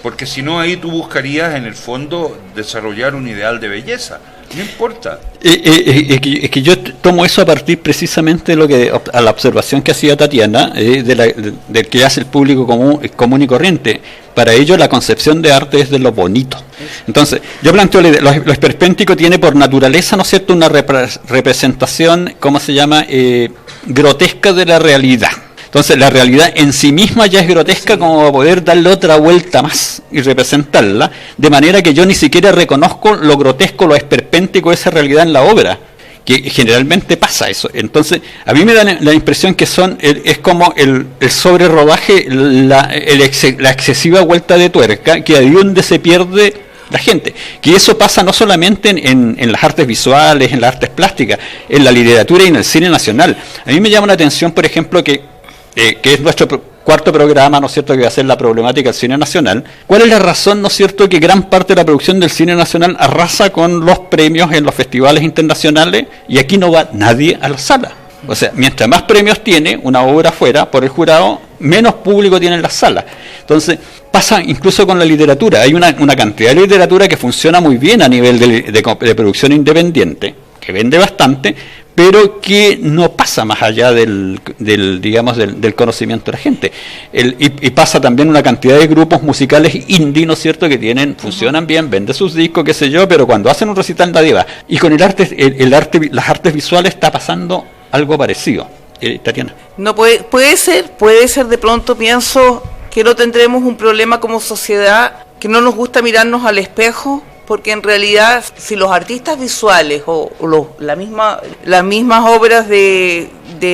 porque si no, ahí tú buscarías en el fondo desarrollar un ideal de belleza. No importa. Es que yo tomo eso a partir precisamente de a la observación que hacía Tatiana, del que hace el público común y corriente. Para ello la concepción de arte es de lo bonito. Entonces, yo planteo lo esperpéntico tiene por naturaleza, ¿no es cierto?, una representación, ¿cómo se llama?, grotesca de la realidad. Entonces la realidad en sí misma ya es grotesca, como para poder darle otra vuelta más y representarla, de manera que yo ni siquiera reconozco lo grotesco, lo esperpéntico de esa realidad en la obra, que generalmente pasa eso. Entonces a mí me da la impresión que es como el sobrerodaje, la excesiva vuelta de tuerca, que ahí donde se pierde la gente, que eso pasa no solamente en las artes visuales, en las artes plásticas, en la literatura y en el cine nacional. A mí me llama la atención, por ejemplo, que es nuestro cuarto programa, ¿no es cierto?, que va a ser la problemática del cine nacional. ¿Cuál es la razón, ¿no es cierto?, que gran parte de la producción del cine nacional arrasa con los premios en los festivales internacionales y aquí no va nadie a la sala? O sea, mientras más premios tiene una obra fuera por el jurado, menos público tiene en la sala. Entonces, pasa incluso con la literatura. Hay una cantidad de literatura que funciona muy bien a nivel de producción independiente, que vende bastante, pero que no pasa más allá del conocimiento de la gente. Y pasa también una cantidad de grupos musicales indie, ¿no es cierto?, que funcionan bien, venden sus discos, qué sé yo, pero cuando hacen un recital nadie va. Y con las artes visuales está pasando algo parecido. Tatiana. No puede ser de pronto, pienso, que no tendremos un problema como sociedad, que no nos gusta mirarnos al espejo, porque en realidad si los artistas visuales o las mismas obras de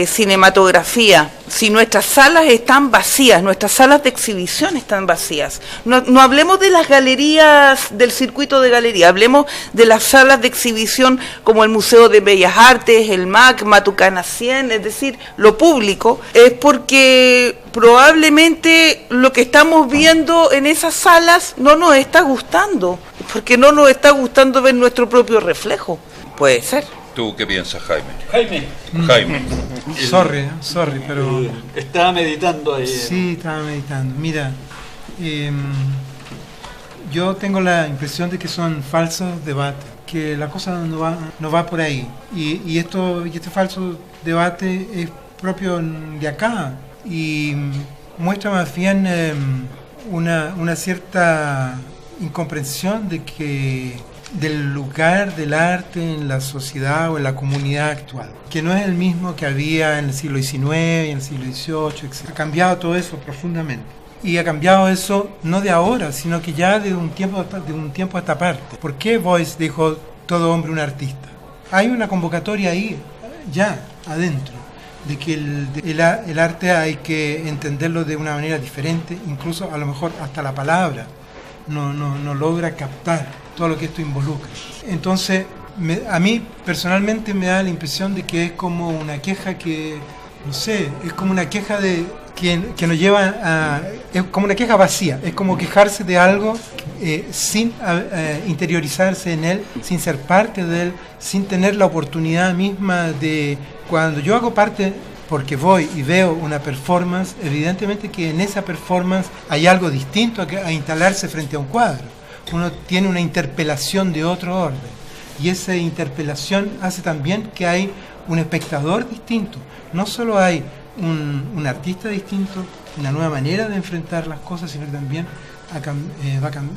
cinematografía, si nuestras salas están vacías, nuestras salas de exhibición están vacías, no hablemos de las galerías, del circuito de galería, hablemos de las salas de exhibición como el Museo de Bellas Artes, el MAC, Matucana 100, es decir, lo público, es porque probablemente lo que estamos viendo en esas salas no nos está gustando, porque no nos está gustando ver nuestro propio reflejo. Puede ser. ¿Tú qué piensas, Jaime? Jaime. Sorry, pero... Estaba meditando ahí. Sí, estaba meditando. Mira, yo tengo la impresión de que son falsos debates, que la cosa no va por ahí. Y este falso debate es propio de acá y muestra más bien una cierta incomprensión del lugar del arte en la sociedad o en la comunidad actual, que no es el mismo que había en el siglo XIX y en el siglo XVIII, etc. Ha cambiado todo eso profundamente. Y ha cambiado eso no de ahora, sino que ya de un tiempo a esta parte. ¿Por qué Boyce dijo todo hombre un artista? Hay una convocatoria ahí, ya, adentro, de que el arte hay que entenderlo de una manera diferente, incluso a lo mejor hasta la palabra no logra captar todo lo que esto involucra. Entonces, a mí personalmente me da la impresión de que es como una queja que, no sé, es como una queja que nos lleva es como una queja vacía, es como quejarse de algo sin interiorizarse en él, sin ser parte de él, sin tener la oportunidad misma de, cuando yo hago parte, porque voy y veo una performance, evidentemente que en esa performance hay algo distinto a instalarse frente a un cuadro. Uno tiene una interpelación de otro orden, y esa interpelación hace también que hay un espectador distinto. No solo hay un artista distinto, una nueva manera de enfrentar las cosas, sino que también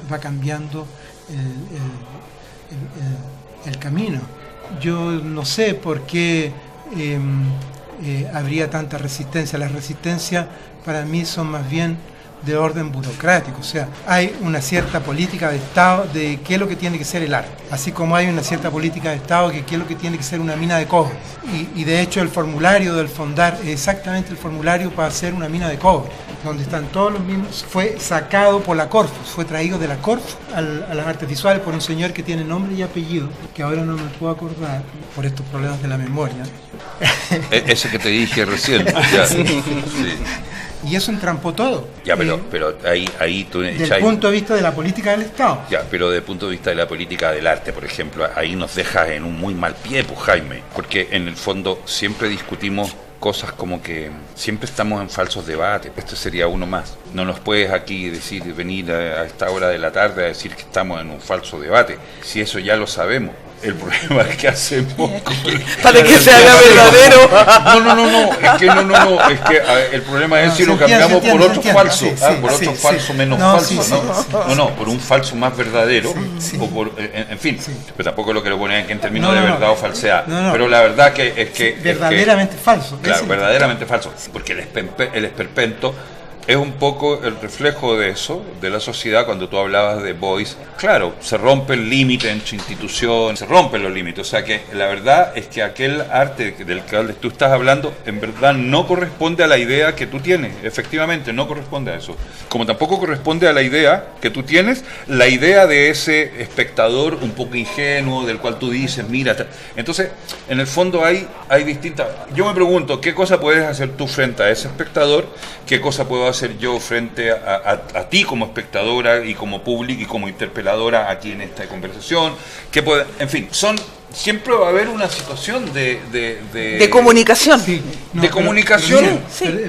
va cambiando el camino. Yo no sé por qué habría tanta resistencia. Las resistencias para mí son más bien de orden burocrático, o sea, hay una cierta política de Estado de qué es lo que tiene que ser el arte, así como hay una cierta política de Estado de qué es lo que tiene que ser una mina de cobre, y de hecho el formulario del Fondar es exactamente el formulario para hacer una mina de cobre, donde están todos los mismos, fue sacado por la Corfo, fue traído de la Corfo a las artes visuales por un señor que tiene nombre y apellido, que ahora no me puedo acordar por estos problemas de la memoria. Ese que te dije recién. Ya. Sí. Y eso entrampó todo. Ya, pero ahí tú... Desde el punto de vista de la política del Estado. Ya, pero desde el punto de vista de la política del arte, por ejemplo, ahí nos dejas en un muy mal pie, pues, Jaime, porque en el fondo siempre discutimos cosas como que siempre estamos en falsos debates. Este sería uno más. No nos puedes aquí venir a esta hora de la tarde a decir que estamos en un falso debate, si eso ya lo sabemos. El problema es que hacemos para que se haga verdadero. No, es que el problema es si lo cambiamos por otro falso, por otro falso menos falso, por un falso más verdadero, o por, en fin, pero tampoco lo quiero poner aquí en términos de verdad o falsedad, pero la verdad es que verdaderamente falso. Claro, verdaderamente falso, porque el esperpento es un poco el reflejo de eso, de la sociedad. Cuando tú hablabas de Boyce, claro, se rompe el límite entre instituciones, se rompen los límites. O sea que la verdad es que aquel arte del que tú estás hablando, en verdad no corresponde a la idea que tú tienes. Efectivamente, no corresponde a eso. Como tampoco corresponde a la idea que tú tienes, la idea de ese espectador un poco ingenuo, del cual tú dices, mira. Entonces, en el fondo hay distintas... Yo me pregunto, ¿qué cosa puedes hacer tú frente a ese espectador? ¿Qué cosa puedo hacer yo frente a ti como espectadora y como público y como interpeladora aquí en esta conversación? En fin, siempre va a haber una situación de comunicación. Sí, de comunicación.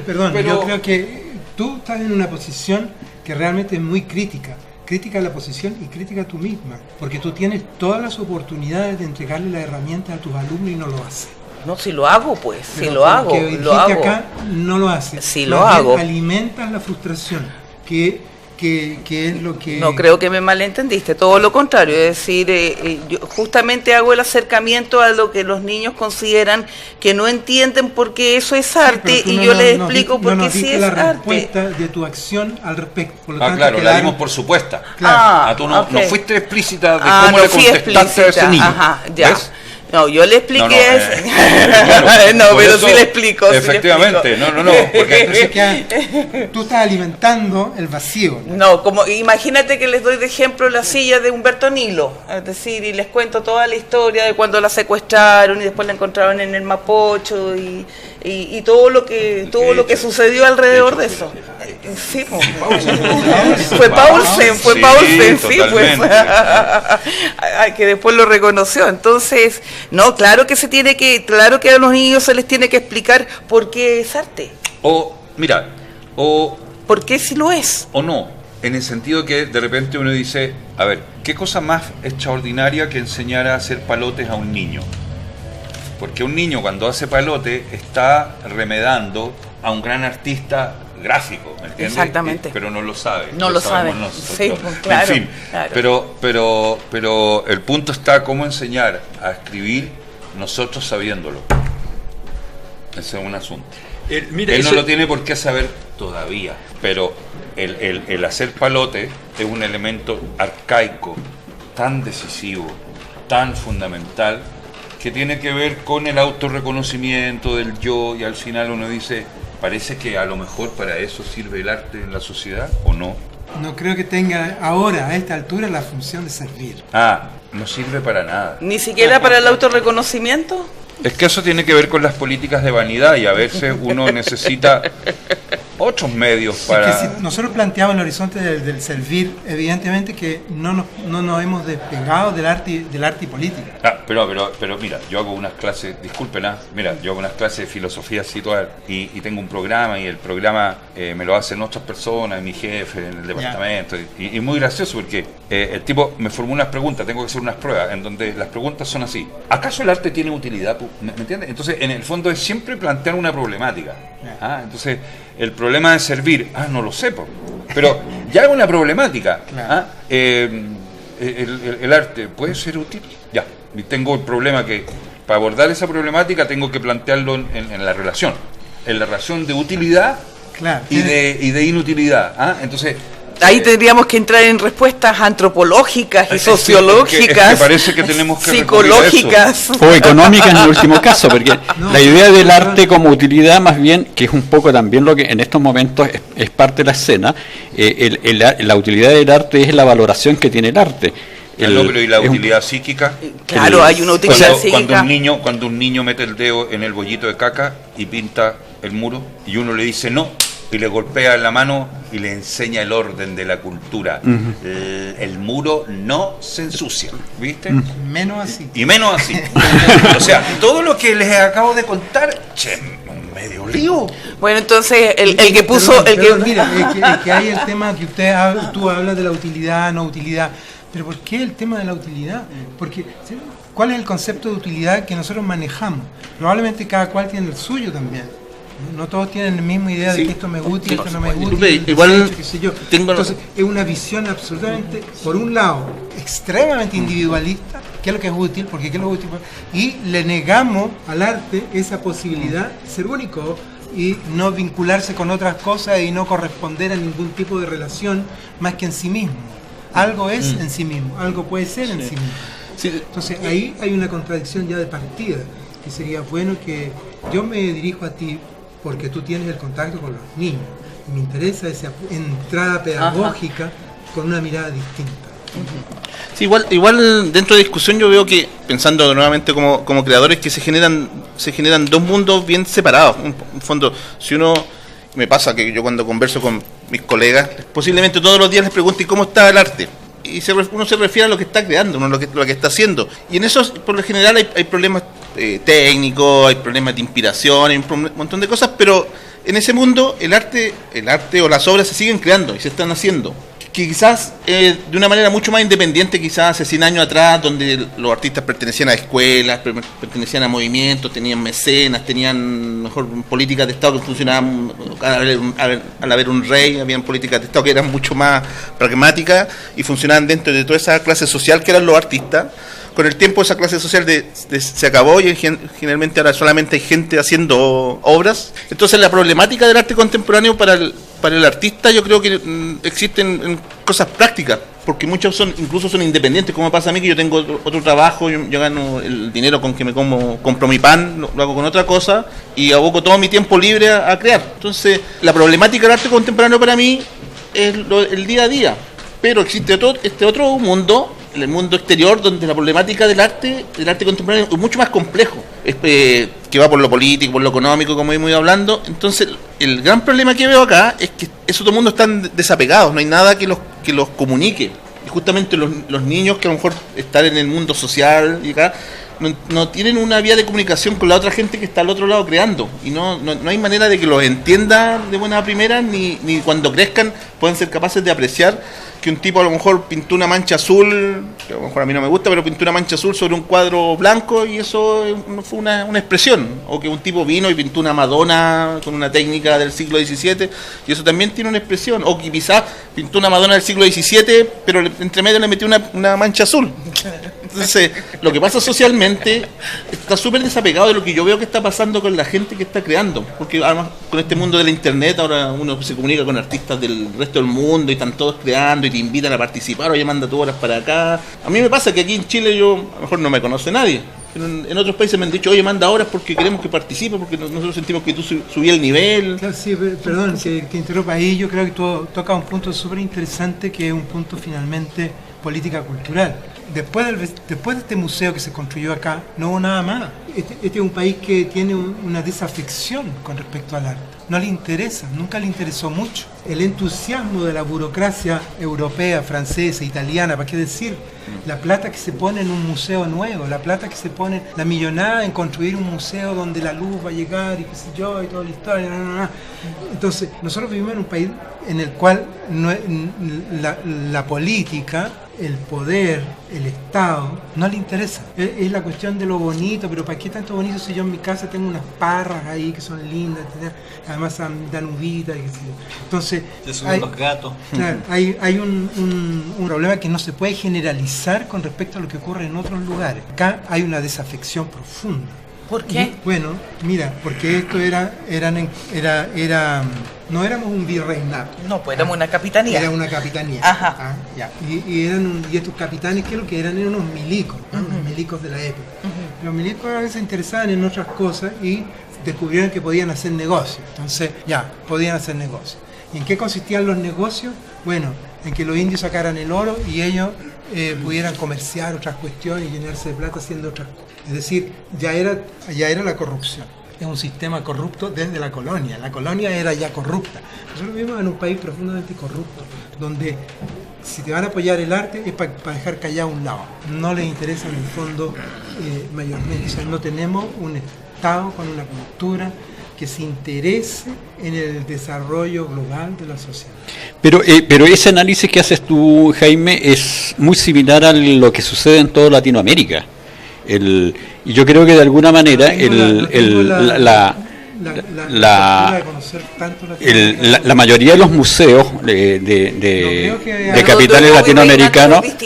Perdón, yo creo que tú estás en una posición que realmente es muy crítica a la posición y crítica a tú misma, porque tú tienes todas las oportunidades de entregarle las herramientas a tus alumnos y no lo haces. No, si lo hago, pues, pero si lo hago, lo hago. Acá no lo haces. Si lo hago. Alimentas la frustración, que que es lo que... No creo que me malentendiste, todo lo contrario, es decir, yo justamente hago el acercamiento a lo que los niños consideran que no entienden por qué eso es arte, y yo les explico por qué sí es la arte. respuesta de tu acción al respecto. Por lo tanto, claro, la dimos por supuesta. Claro. Tú no fuiste explícita de cómo no le fui contestaste a ese niño. Ajá, ya. ¿Ves? No, yo le expliqué Claro, pero eso, sí le explico. Efectivamente, sí le explico. no, porque Entonces tú estás alimentando el vacío. No, como imagínate que les doy de ejemplo la silla de Humberto Nilo, es decir, y les cuento toda la historia de cuando la secuestraron y después la encontraron en el Mapocho y todo lo que sucedió alrededor de eso. Sí, fue Paulsen, sí, pues. Que después lo reconoció. Entonces, no, claro que claro que a los niños se les tiene que explicar por qué es arte. ¿Por qué sí lo es? O no, en el sentido que de repente uno dice, a ver, ¿qué cosa más extraordinaria que enseñar a hacer palotes a un niño? Porque un niño cuando hace palote está remedando a un gran artista gráfico, ¿me entiendes? Exactamente. Pero no lo sabe. No lo sabe. Sí, claro. En fin, claro. pero el punto está cómo enseñar a escribir nosotros sabiéndolo. Ese es un asunto. Él no lo tiene por qué saber todavía, pero el hacer palote es un elemento arcaico, tan decisivo, tan fundamental, que tiene que ver con el autorreconocimiento del yo, y al final uno dice, parece que a lo mejor para eso sirve el arte en la sociedad, ¿o no? No creo que tenga ahora, a esta altura, la función de servir. No sirve para nada. ¿Ni siquiera para el autorreconocimiento? Es que eso tiene que ver con las políticas de vanidad, y a veces uno necesita otros medios para... Es que si nosotros planteamos el horizonte del servir, evidentemente que no nos hemos despegado del arte y política. Pero mira, yo hago unas clases, yo hago unas clases de filosofía situada y tengo un programa, y el programa me lo hacen otras personas, mi jefe en el departamento, y muy gracioso porque el tipo me formó unas preguntas, tengo que hacer unas pruebas, en donde las preguntas son así: ¿acaso el arte tiene utilidad? ¿Me entiendes? Entonces, en el fondo es siempre plantear una problemática. Entonces, el problema de servir, no lo sé, pero ya es una problemática. El arte puede ser útil, ya. Y tengo el problema que para abordar esa problemática tengo que plantearlo en la relación de utilidad y de inutilidad. Entonces, ahí tendríamos que entrar en respuestas antropológicas y sociológicas, que parece que tenemos que psicológicas o económicas en el último caso, porque la idea del arte como utilidad, más bien, que es un poco también lo que en estos momentos es parte de la escena, la utilidad del arte es la valoración que tiene el arte. Pero ¿y la utilidad psíquica? Claro, hay una utilidad psíquica. Cuando un niño mete el dedo en el bollito de caca y pinta el muro, y uno le dice no, y le golpea en la mano y le enseña el orden de la cultura. El muro no se ensucia, ¿viste? Menos así. Y menos así. O sea, todo lo que les acabo de contar, medio lío. Bueno, entonces, el que puso... Mira, es que hay el tema que tú hablas de la utilidad, no utilidad. Pero ¿por qué el tema de la utilidad? Porque ¿cuál es el concepto de utilidad que nosotros manejamos? Probablemente cada cual tiene el suyo también. No todos tienen la misma idea de que esto me es útil, esto no me es útil. Igual qué sé yo. Entonces es una visión absolutamente, por un lado, extremadamente individualista, qué es lo que es útil, porque qué es lo útil, y le negamos al arte esa posibilidad de ser único y no vincularse con otras cosas y no corresponder a ningún tipo de relación más que en sí mismo. Algo es en sí mismo, algo puede ser en sí mismo. Entonces ahí hay una contradicción ya de partida, que sería bueno que yo me dirijo a ti porque tú tienes el contacto con los niños y me interesa esa entrada pedagógica con una mirada distinta. Sí, igual dentro de discusión yo veo que, pensando nuevamente como creadores, que se generan dos mundos bien separados. En fondo, si uno... Me pasa que yo cuando converso con mis colegas, posiblemente todos los días les pregunto ¿y cómo está el arte? Y uno se refiere a lo que está creando, uno lo que está haciendo. Y en eso, por lo general, hay problemas técnicos, hay problemas de inspiración, hay un montón de cosas, pero en ese mundo el arte o las obras se siguen creando y se están haciendo. que quizás de una manera mucho más independiente, quizás hace 100 años atrás, donde los artistas pertenecían a escuelas, pertenecían a movimientos, tenían mecenas, tenían mejor políticas de Estado que funcionaban al haber un rey, habían políticas de Estado que eran mucho más pragmáticas y funcionaban dentro de toda esa clase social que eran los artistas. Con el tiempo esa clase social se acabó y generalmente ahora solamente hay gente haciendo obras. Entonces la problemática del arte contemporáneo para el artista yo creo que existen en cosas prácticas, porque muchos incluso son independientes, como pasa a mí que yo tengo otro trabajo, yo gano el dinero con que compro mi pan, lo hago con otra cosa y aboco todo mi tiempo libre a crear. Entonces la problemática del arte contemporáneo para mí es el día a día, pero existe este otro mundo, el mundo exterior, donde la problemática del arte contemporáneo es mucho más complejo, que va por lo político, por lo económico, como hemos ido hablando. Entonces el gran problema que veo acá es que esos otro mundo están desapegados, no hay nada que los comunique, y justamente los niños que a lo mejor están en el mundo social y acá no tienen una vía de comunicación con la otra gente que está al otro lado creando, y no hay manera de que los entienda de buena primera, ni cuando crezcan puedan ser capaces de apreciar que un tipo a lo mejor pintó una mancha azul, que a lo mejor a mí no me gusta, pero pintó una mancha azul sobre un cuadro blanco y eso fue una expresión, o que un tipo vino y pintó una Madonna con una técnica del siglo XVII y eso también tiene una expresión, o que quizás pintó una Madonna del siglo XVII pero entre medio le metió una mancha azul. Entonces lo que pasa socialmente está súper desapegado de lo que yo veo que está pasando con la gente que está creando, porque además con este mundo de la internet ahora uno se comunica con artistas del resto del mundo y están todos creando y te invitan a participar, oye, manda tus horas para acá. A mí me pasa que aquí en Chile yo a lo mejor no me conoce nadie, pero en otros países me han dicho, oye, manda horas porque queremos que participe, porque nosotros sentimos que tú subí el nivel. Claro, sí, perdón que interrumpa ahí, yo creo que tú tocas un punto súper interesante, que es un punto finalmente política cultural. Después de este museo que se construyó acá, no hubo nada más. Este es un país que tiene una desafección con respecto al arte. No le interesa, nunca le interesó mucho. El entusiasmo de la burocracia europea, francesa, italiana, ¿para qué decir? La plata que se pone en un museo nuevo, la plata que se pone, la millonada en construir un museo donde la luz va a llegar y qué sé yo, y toda la historia. Entonces, nosotros vivimos en un país en el cual la política, el poder, el Estado, no le interesa. Es la cuestión de lo bonito, pero ¿para qué tanto bonito si yo en mi casa tengo unas parras ahí que son lindas, además dan uvita y qué sé yo? Entonces, los gatos. Claro, hay un problema que no se puede generalizar con respecto a lo que ocurre en otros lugares. Acá hay una desafección profunda. ¿Por qué? Bueno, mira, porque esto no éramos un virreinato. No, pues éramos una capitanía. Era una capitanía. Ajá. Ya. Y estos capitanes, ¿qué es lo que eran? Eran unos milicos, ¿no? Los milicos de la época. Los milicos a veces se interesaban en otras cosas y descubrieron que podían hacer negocios. Entonces, podían hacer negocios. ¿Y en qué consistían los negocios? Bueno, en que los indios sacaran el oro y ellos pudieran comerciar otras cuestiones y llenarse de plata haciendo otras cosas. Es decir, ya era la corrupción. Es un sistema corrupto desde la colonia. La colonia era ya corrupta. Nosotros vivimos en un país profundamente corrupto, donde si te van a apoyar el arte es para dejar callado a un lado. No les interesa en el fondo mayormente. O sea, no tenemos un Estado con una cultura que se interese en el desarrollo global de la sociedad. Pero ese análisis que haces tú, Jaime, es muy similar a lo que sucede en toda Latinoamérica. Y yo creo que de alguna manera la mayoría de los museos de capitales latinoamericanos es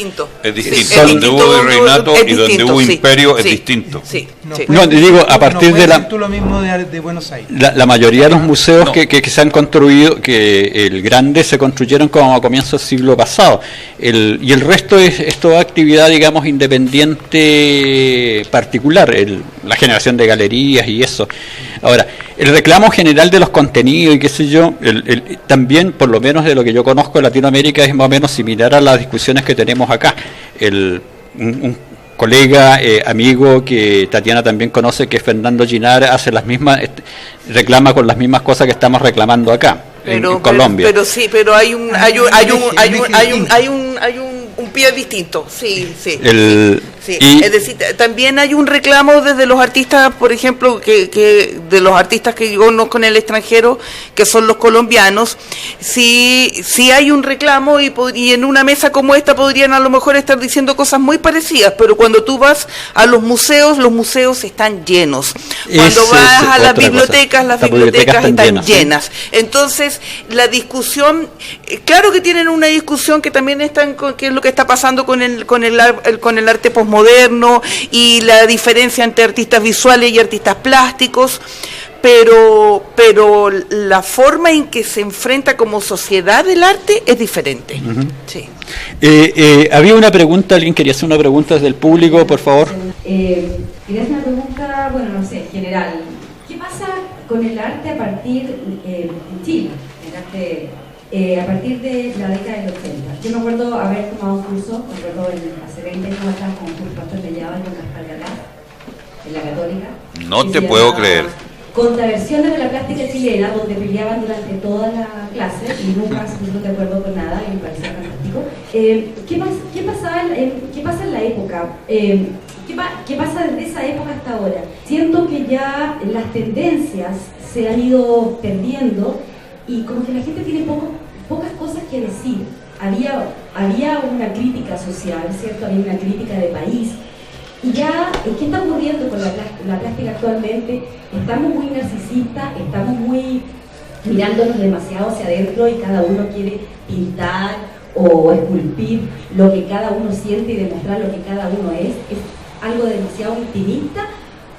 distinto. Donde hubo virreinato y donde hubo imperio es distinto. No, digo, a partir de lo mismo de Buenos Aires. La mayoría de los museos que se han construido, que el grande se construyeron como a comienzos del siglo pasado, y el resto es toda actividad, digamos, independiente particular, la generación de galerías y eso. Ahora, el reclamo general de los contenidos y qué sé yo, también, por lo menos de lo que yo conozco de Latinoamérica, es más o menos similar a las discusiones que tenemos acá. Un colega, amigo que Tatiana también conoce, que es Fernando Ginar, hace las mismas, reclama con las mismas cosas que estamos reclamando acá en Colombia. Pero sí, pero hay un pie distinto, sí. Sí. Y Es decir, también hay un reclamo desde los artistas, por ejemplo, que de los artistas que yo conozco en el extranjero, que son los colombianos, sí hay un reclamo y en una mesa como esta podrían a lo mejor estar diciendo cosas muy parecidas, pero cuando tú vas a los museos están llenos. Cuando vas a las bibliotecas, las bibliotecas están llenas. Entonces, la discusión, claro que tienen una discusión que también están con qué es lo que está pasando con el arte posmoderno y la diferencia entre artistas visuales y artistas plásticos, pero la forma en que se enfrenta como sociedad el arte es diferente. Sí. Había una pregunta, alguien quería hacer una pregunta desde el público, por favor. Quería hacer una pregunta, bueno, no sé, general. ¿Qué pasa con el arte a partir en Chile? El arte a partir de la década del 80. Yo me acuerdo haber tomado un curso, me acuerdo hace 20 años atrás con un pastor Mellado y con Gaspar Galás, en la Católica. No te puedo creer. Contraversiones de la plástica chilena, donde peleaban durante toda la clase y nunca se pusieron de acuerdo con nada y me parecía fantástico. ¿Qué pasa en la época? ¿Qué pasa desde esa época hasta ahora? Siento que ya las tendencias se han ido perdiendo y como que la gente tiene pocas cosas que decir. Había una crítica social, ¿cierto? Había una crítica de país. Y ya, ¿qué está ocurriendo con la plástica actualmente? Estamos muy narcisistas, estamos muy mirándonos demasiado hacia adentro y cada uno quiere pintar o esculpir lo que cada uno siente y demostrar lo que cada uno es. Es algo demasiado intimista.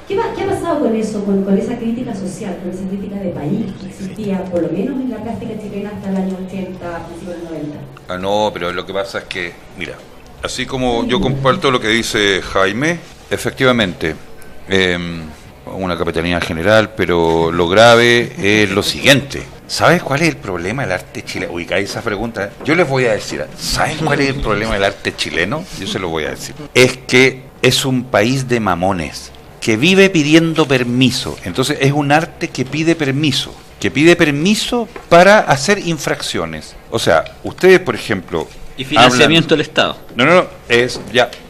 ¿Qué ha pasado con eso, con esa crítica social, con esa crítica de país que existía, por lo menos en la plástica chilena hasta el año 80, principios del 90? Ah, no, pero lo que pasa es que, mira, así como yo comparto lo que dice Jaime, efectivamente, una capitanía general, pero lo grave es lo siguiente. ¿Sabes cuál es el problema del arte chileno? Ubica esa pregunta. Yo les voy a decir, ¿saben cuál es el problema del arte chileno? Yo se lo voy a decir. Es que es un país de mamones, que vive pidiendo permiso. Entonces es un arte que pide permiso para hacer infracciones. O sea, ustedes, por ejemplo... Y financiamiento del Estado. No,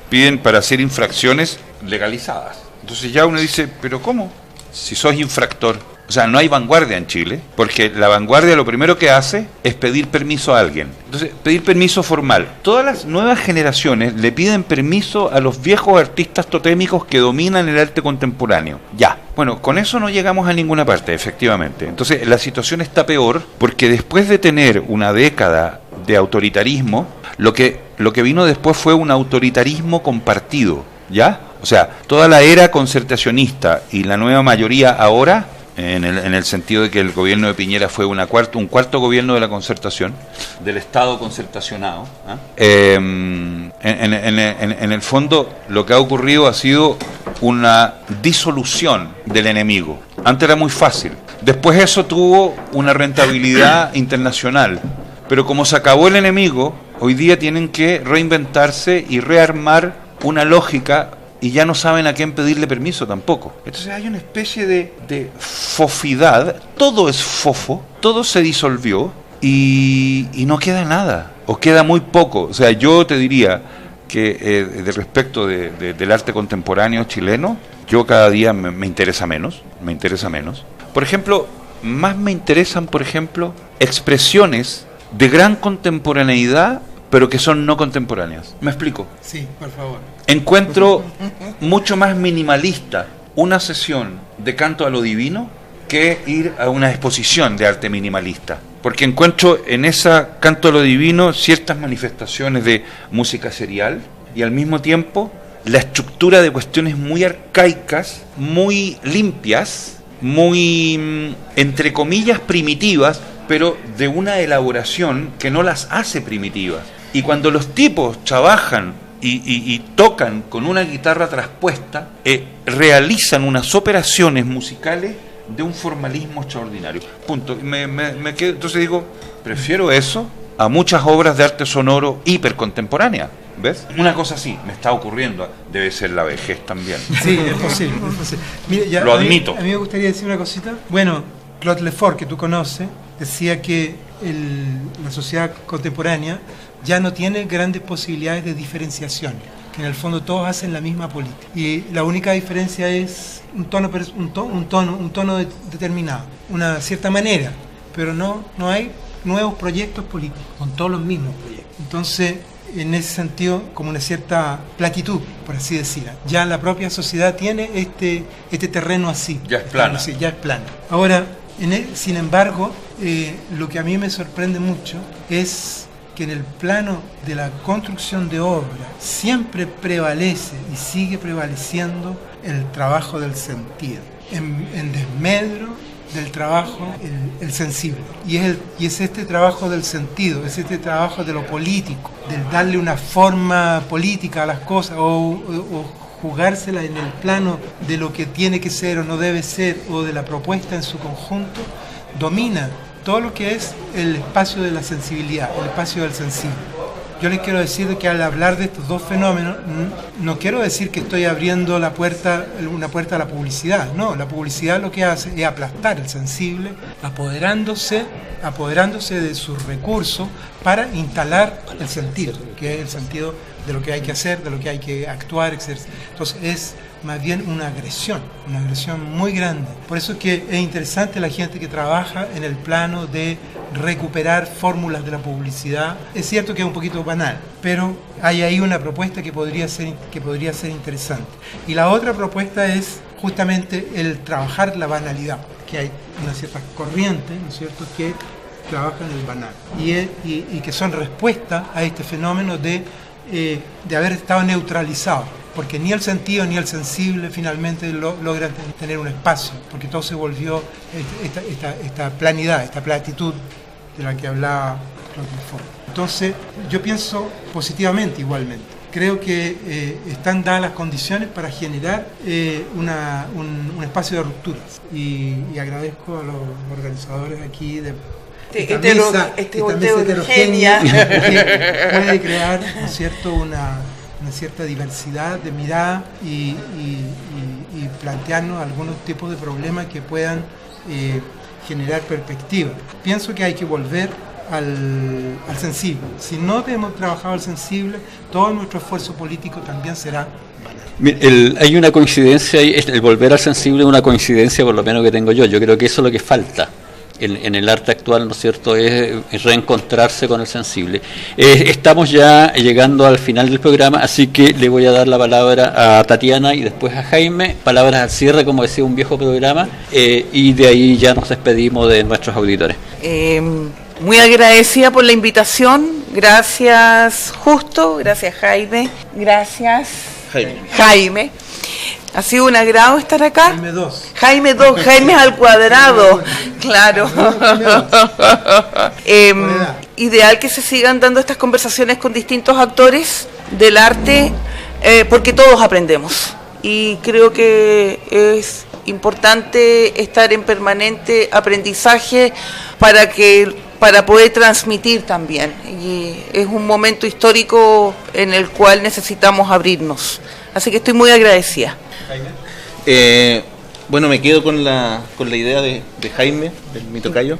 piden para hacer infracciones legalizadas. Entonces ya uno dice, ¿pero cómo? Si sos infractor. O sea, no hay vanguardia en Chile, porque la vanguardia lo primero que hace es pedir permiso a alguien. Entonces, pedir permiso formal. Todas las nuevas generaciones le piden permiso a los viejos artistas totémicos que dominan el arte contemporáneo. Ya. Bueno, con eso no llegamos a ninguna parte, efectivamente. Entonces, la situación está peor, porque después de tener una década de autoritarismo, lo que vino después fue un autoritarismo compartido, ¿ya? O sea, toda la era concertacionista y la nueva mayoría ahora, en el sentido de que el gobierno de Piñera fue un cuarto gobierno de la concertación, del Estado concertacionado, en el fondo lo que ha ocurrido ha sido una disolución del enemigo. Antes era muy fácil. Después eso tuvo una rentabilidad internacional. Pero como se acabó el enemigo, hoy día tienen que reinventarse y rearmar una lógica y ya no saben a quién pedirle permiso tampoco. Entonces hay una especie de fofidad, todo es fofo, todo se disolvió y no queda nada, o queda muy poco. O sea, yo te diría que de respecto del arte contemporáneo chileno, yo cada día me interesa menos. Por ejemplo, más me interesan, expresiones de gran contemporaneidad, pero que son no contemporáneas. ¿Me explico? Sí, por favor. Encuentro mucho más minimalista una sesión de canto a lo divino que ir a una exposición de arte minimalista. Porque encuentro en esa canto a lo divino ciertas manifestaciones de música serial y al mismo tiempo la estructura de cuestiones muy arcaicas, muy limpias, muy, entre comillas, primitivas, pero de una elaboración que no las hace primitivas. Y cuando los tipos trabajan y tocan con una guitarra traspuesta, realizan unas operaciones musicales de un formalismo extraordinario. Punto. Me quedo, entonces digo, prefiero eso a muchas obras de arte sonoro hipercontemporánea. ¿Ves? Una cosa así me está ocurriendo. Debe ser la vejez también. Sí, es posible. Mira, ya, lo admito. A mí me gustaría decir una cosita. Bueno, Claude Lefort, que tú conoces, decía que la sociedad contemporánea ya no tiene grandes posibilidades de diferenciación, que en el fondo todos hacen la misma política y la única diferencia es un tono determinado, una cierta manera, pero no hay nuevos proyectos políticos, son todos los mismos proyectos. Entonces, en ese sentido, como una cierta platitud, por así decirlo. Ya la propia sociedad tiene este terreno así. Ya es plana. Sí, ya es plana. Ahora, sin embargo, lo que a mí me sorprende mucho es que en el plano de la construcción de obra siempre prevalece y sigue prevaleciendo el trabajo del sentido, en desmedro del trabajo, el sensible. Y es este trabajo del sentido, es este trabajo de lo político, del darle una forma política a las cosas o jugársela en el plano de lo que tiene que ser o no debe ser, o de la propuesta en su conjunto, domina todo lo que es el espacio de la sensibilidad, el espacio del sensible. Yo les quiero decir que al hablar de estos dos fenómenos, no quiero decir que estoy abriendo una puerta a la publicidad. No, la publicidad lo que hace es aplastar el sensible, apoderándose de sus recursos para instalar el sentido, que es el sentido de lo que hay que hacer, de lo que hay que actuar, etc. Entonces es más bien una agresión muy grande. Por eso es que es interesante la gente que trabaja en el plano de recuperar fórmulas de la publicidad. Es cierto que es un poquito banal, pero hay ahí una propuesta que podría ser interesante. Y la otra propuesta es justamente el trabajar la banalidad, que hay una cierta corriente, ¿no es cierto?, que trabajan el banal y que son respuesta a este fenómeno de haber estado neutralizado, porque ni el sentido ni el sensible finalmente logran tener un espacio, porque todo se volvió esta planidad, esta platitud de la que hablaba Claude Lefort. Entonces yo pienso positivamente igualmente. Creo que están dadas las condiciones para generar un espacio de rupturas y agradezco a los organizadores aquí de esta mesa heterogénea que puede crear, ¿no es cierto?, una cierta diversidad de mirada y plantearnos algunos tipos de problemas que puedan generar perspectiva. Pienso que hay que volver al sensible. Si no hemos trabajado el sensible, todo nuestro esfuerzo político también será banal. Hay una coincidencia, el volver al sensible es una coincidencia por lo menos que tengo yo. Yo creo que eso es lo que falta en el arte actual, ¿no es cierto?, es reencontrarse con el sensible. Estamos ya llegando al final del programa, así que le voy a dar la palabra a Tatiana y después a Jaime, palabras al cierre, como decía un viejo programa, y de ahí ya nos despedimos de nuestros auditores. Muy agradecida por la invitación, gracias Justo, gracias Jaime, gracias Jaime. Ha sido un agrado estar acá. Jaime 2, Jaime al cuadrado, claro. Ideal que se sigan dando estas conversaciones con distintos actores del arte, porque todos aprendemos. Y creo que es importante estar en permanente aprendizaje para poder transmitir también. Y es un momento histórico en el cual necesitamos abrirnos. Así que estoy muy agradecida. Bueno, me quedo con la idea de Jaime, mi tocayo,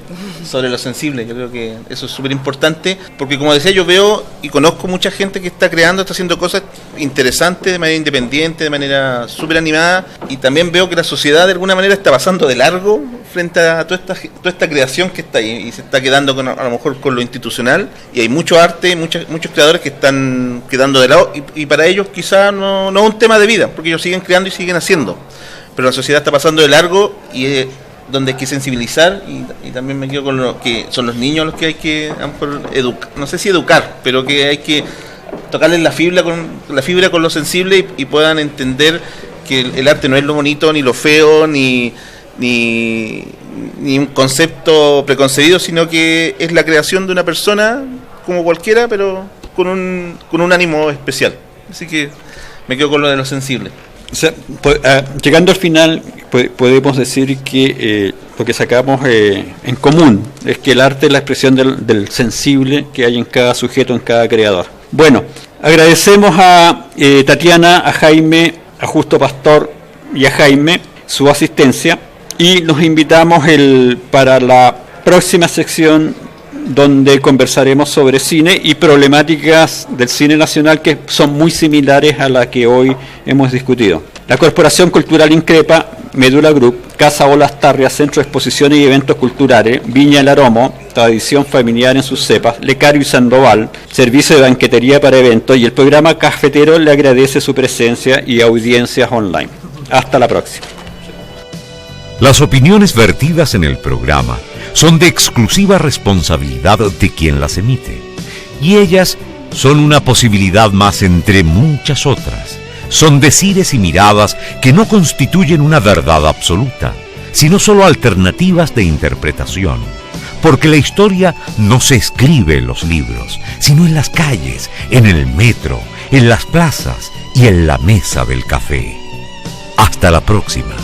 sobre lo sensible. Yo creo que eso es súper importante, porque como decía, yo veo y conozco mucha gente que está haciendo cosas interesantes de manera independiente, de manera súper animada, y también veo que la sociedad de alguna manera está pasando de largo frente a toda esta creación que está ahí, y se está quedando a lo mejor con lo institucional, y hay mucho arte, muchos creadores que están quedando de lado, y para ellos quizá no es un tema de vida, porque ellos siguen creando y siguen haciendo. Pero la sociedad está pasando de largo y donde hay que sensibilizar, y también me quedo con lo que son los niños los que hay que educar, no sé si educar, pero que hay que tocarles la fibra con lo sensible y puedan entender que el arte no es lo bonito, ni lo feo, ni un concepto preconcebido, sino que es la creación de una persona como cualquiera, pero con un ánimo especial. Así que me quedo con lo de lo sensible. O sea, llegando al final, podemos decir que lo que sacamos en común es que el arte es la expresión del sensible que hay en cada sujeto, en cada creador. Bueno, agradecemos a Tatiana, a Jaime, a Justo Pastor y a Jaime su asistencia, y nos invitamos para la próxima sección donde conversaremos sobre cine y problemáticas del cine nacional que son muy similares a las que hoy hemos discutido. La Corporación Cultural Increpa, Medula Group, Casa Olas Tarrias, Centro de Exposiciones y Eventos Culturales, Viña El Aromo, Tradición Familiar en sus cepas, Lecario y Sandoval, Servicio de Banquetería para Eventos y el programa Cafetero le agradece su presencia y audiencias online. Hasta la próxima. Las opiniones vertidas en el programa son de exclusiva responsabilidad de quien las emite, y ellas son una posibilidad más entre muchas otras. Son decires y miradas que no constituyen una verdad absoluta, sino solo alternativas de interpretación, porque la historia no se escribe en los libros, sino en las calles, en el metro, en las plazas y en la mesa del café. Hasta la próxima.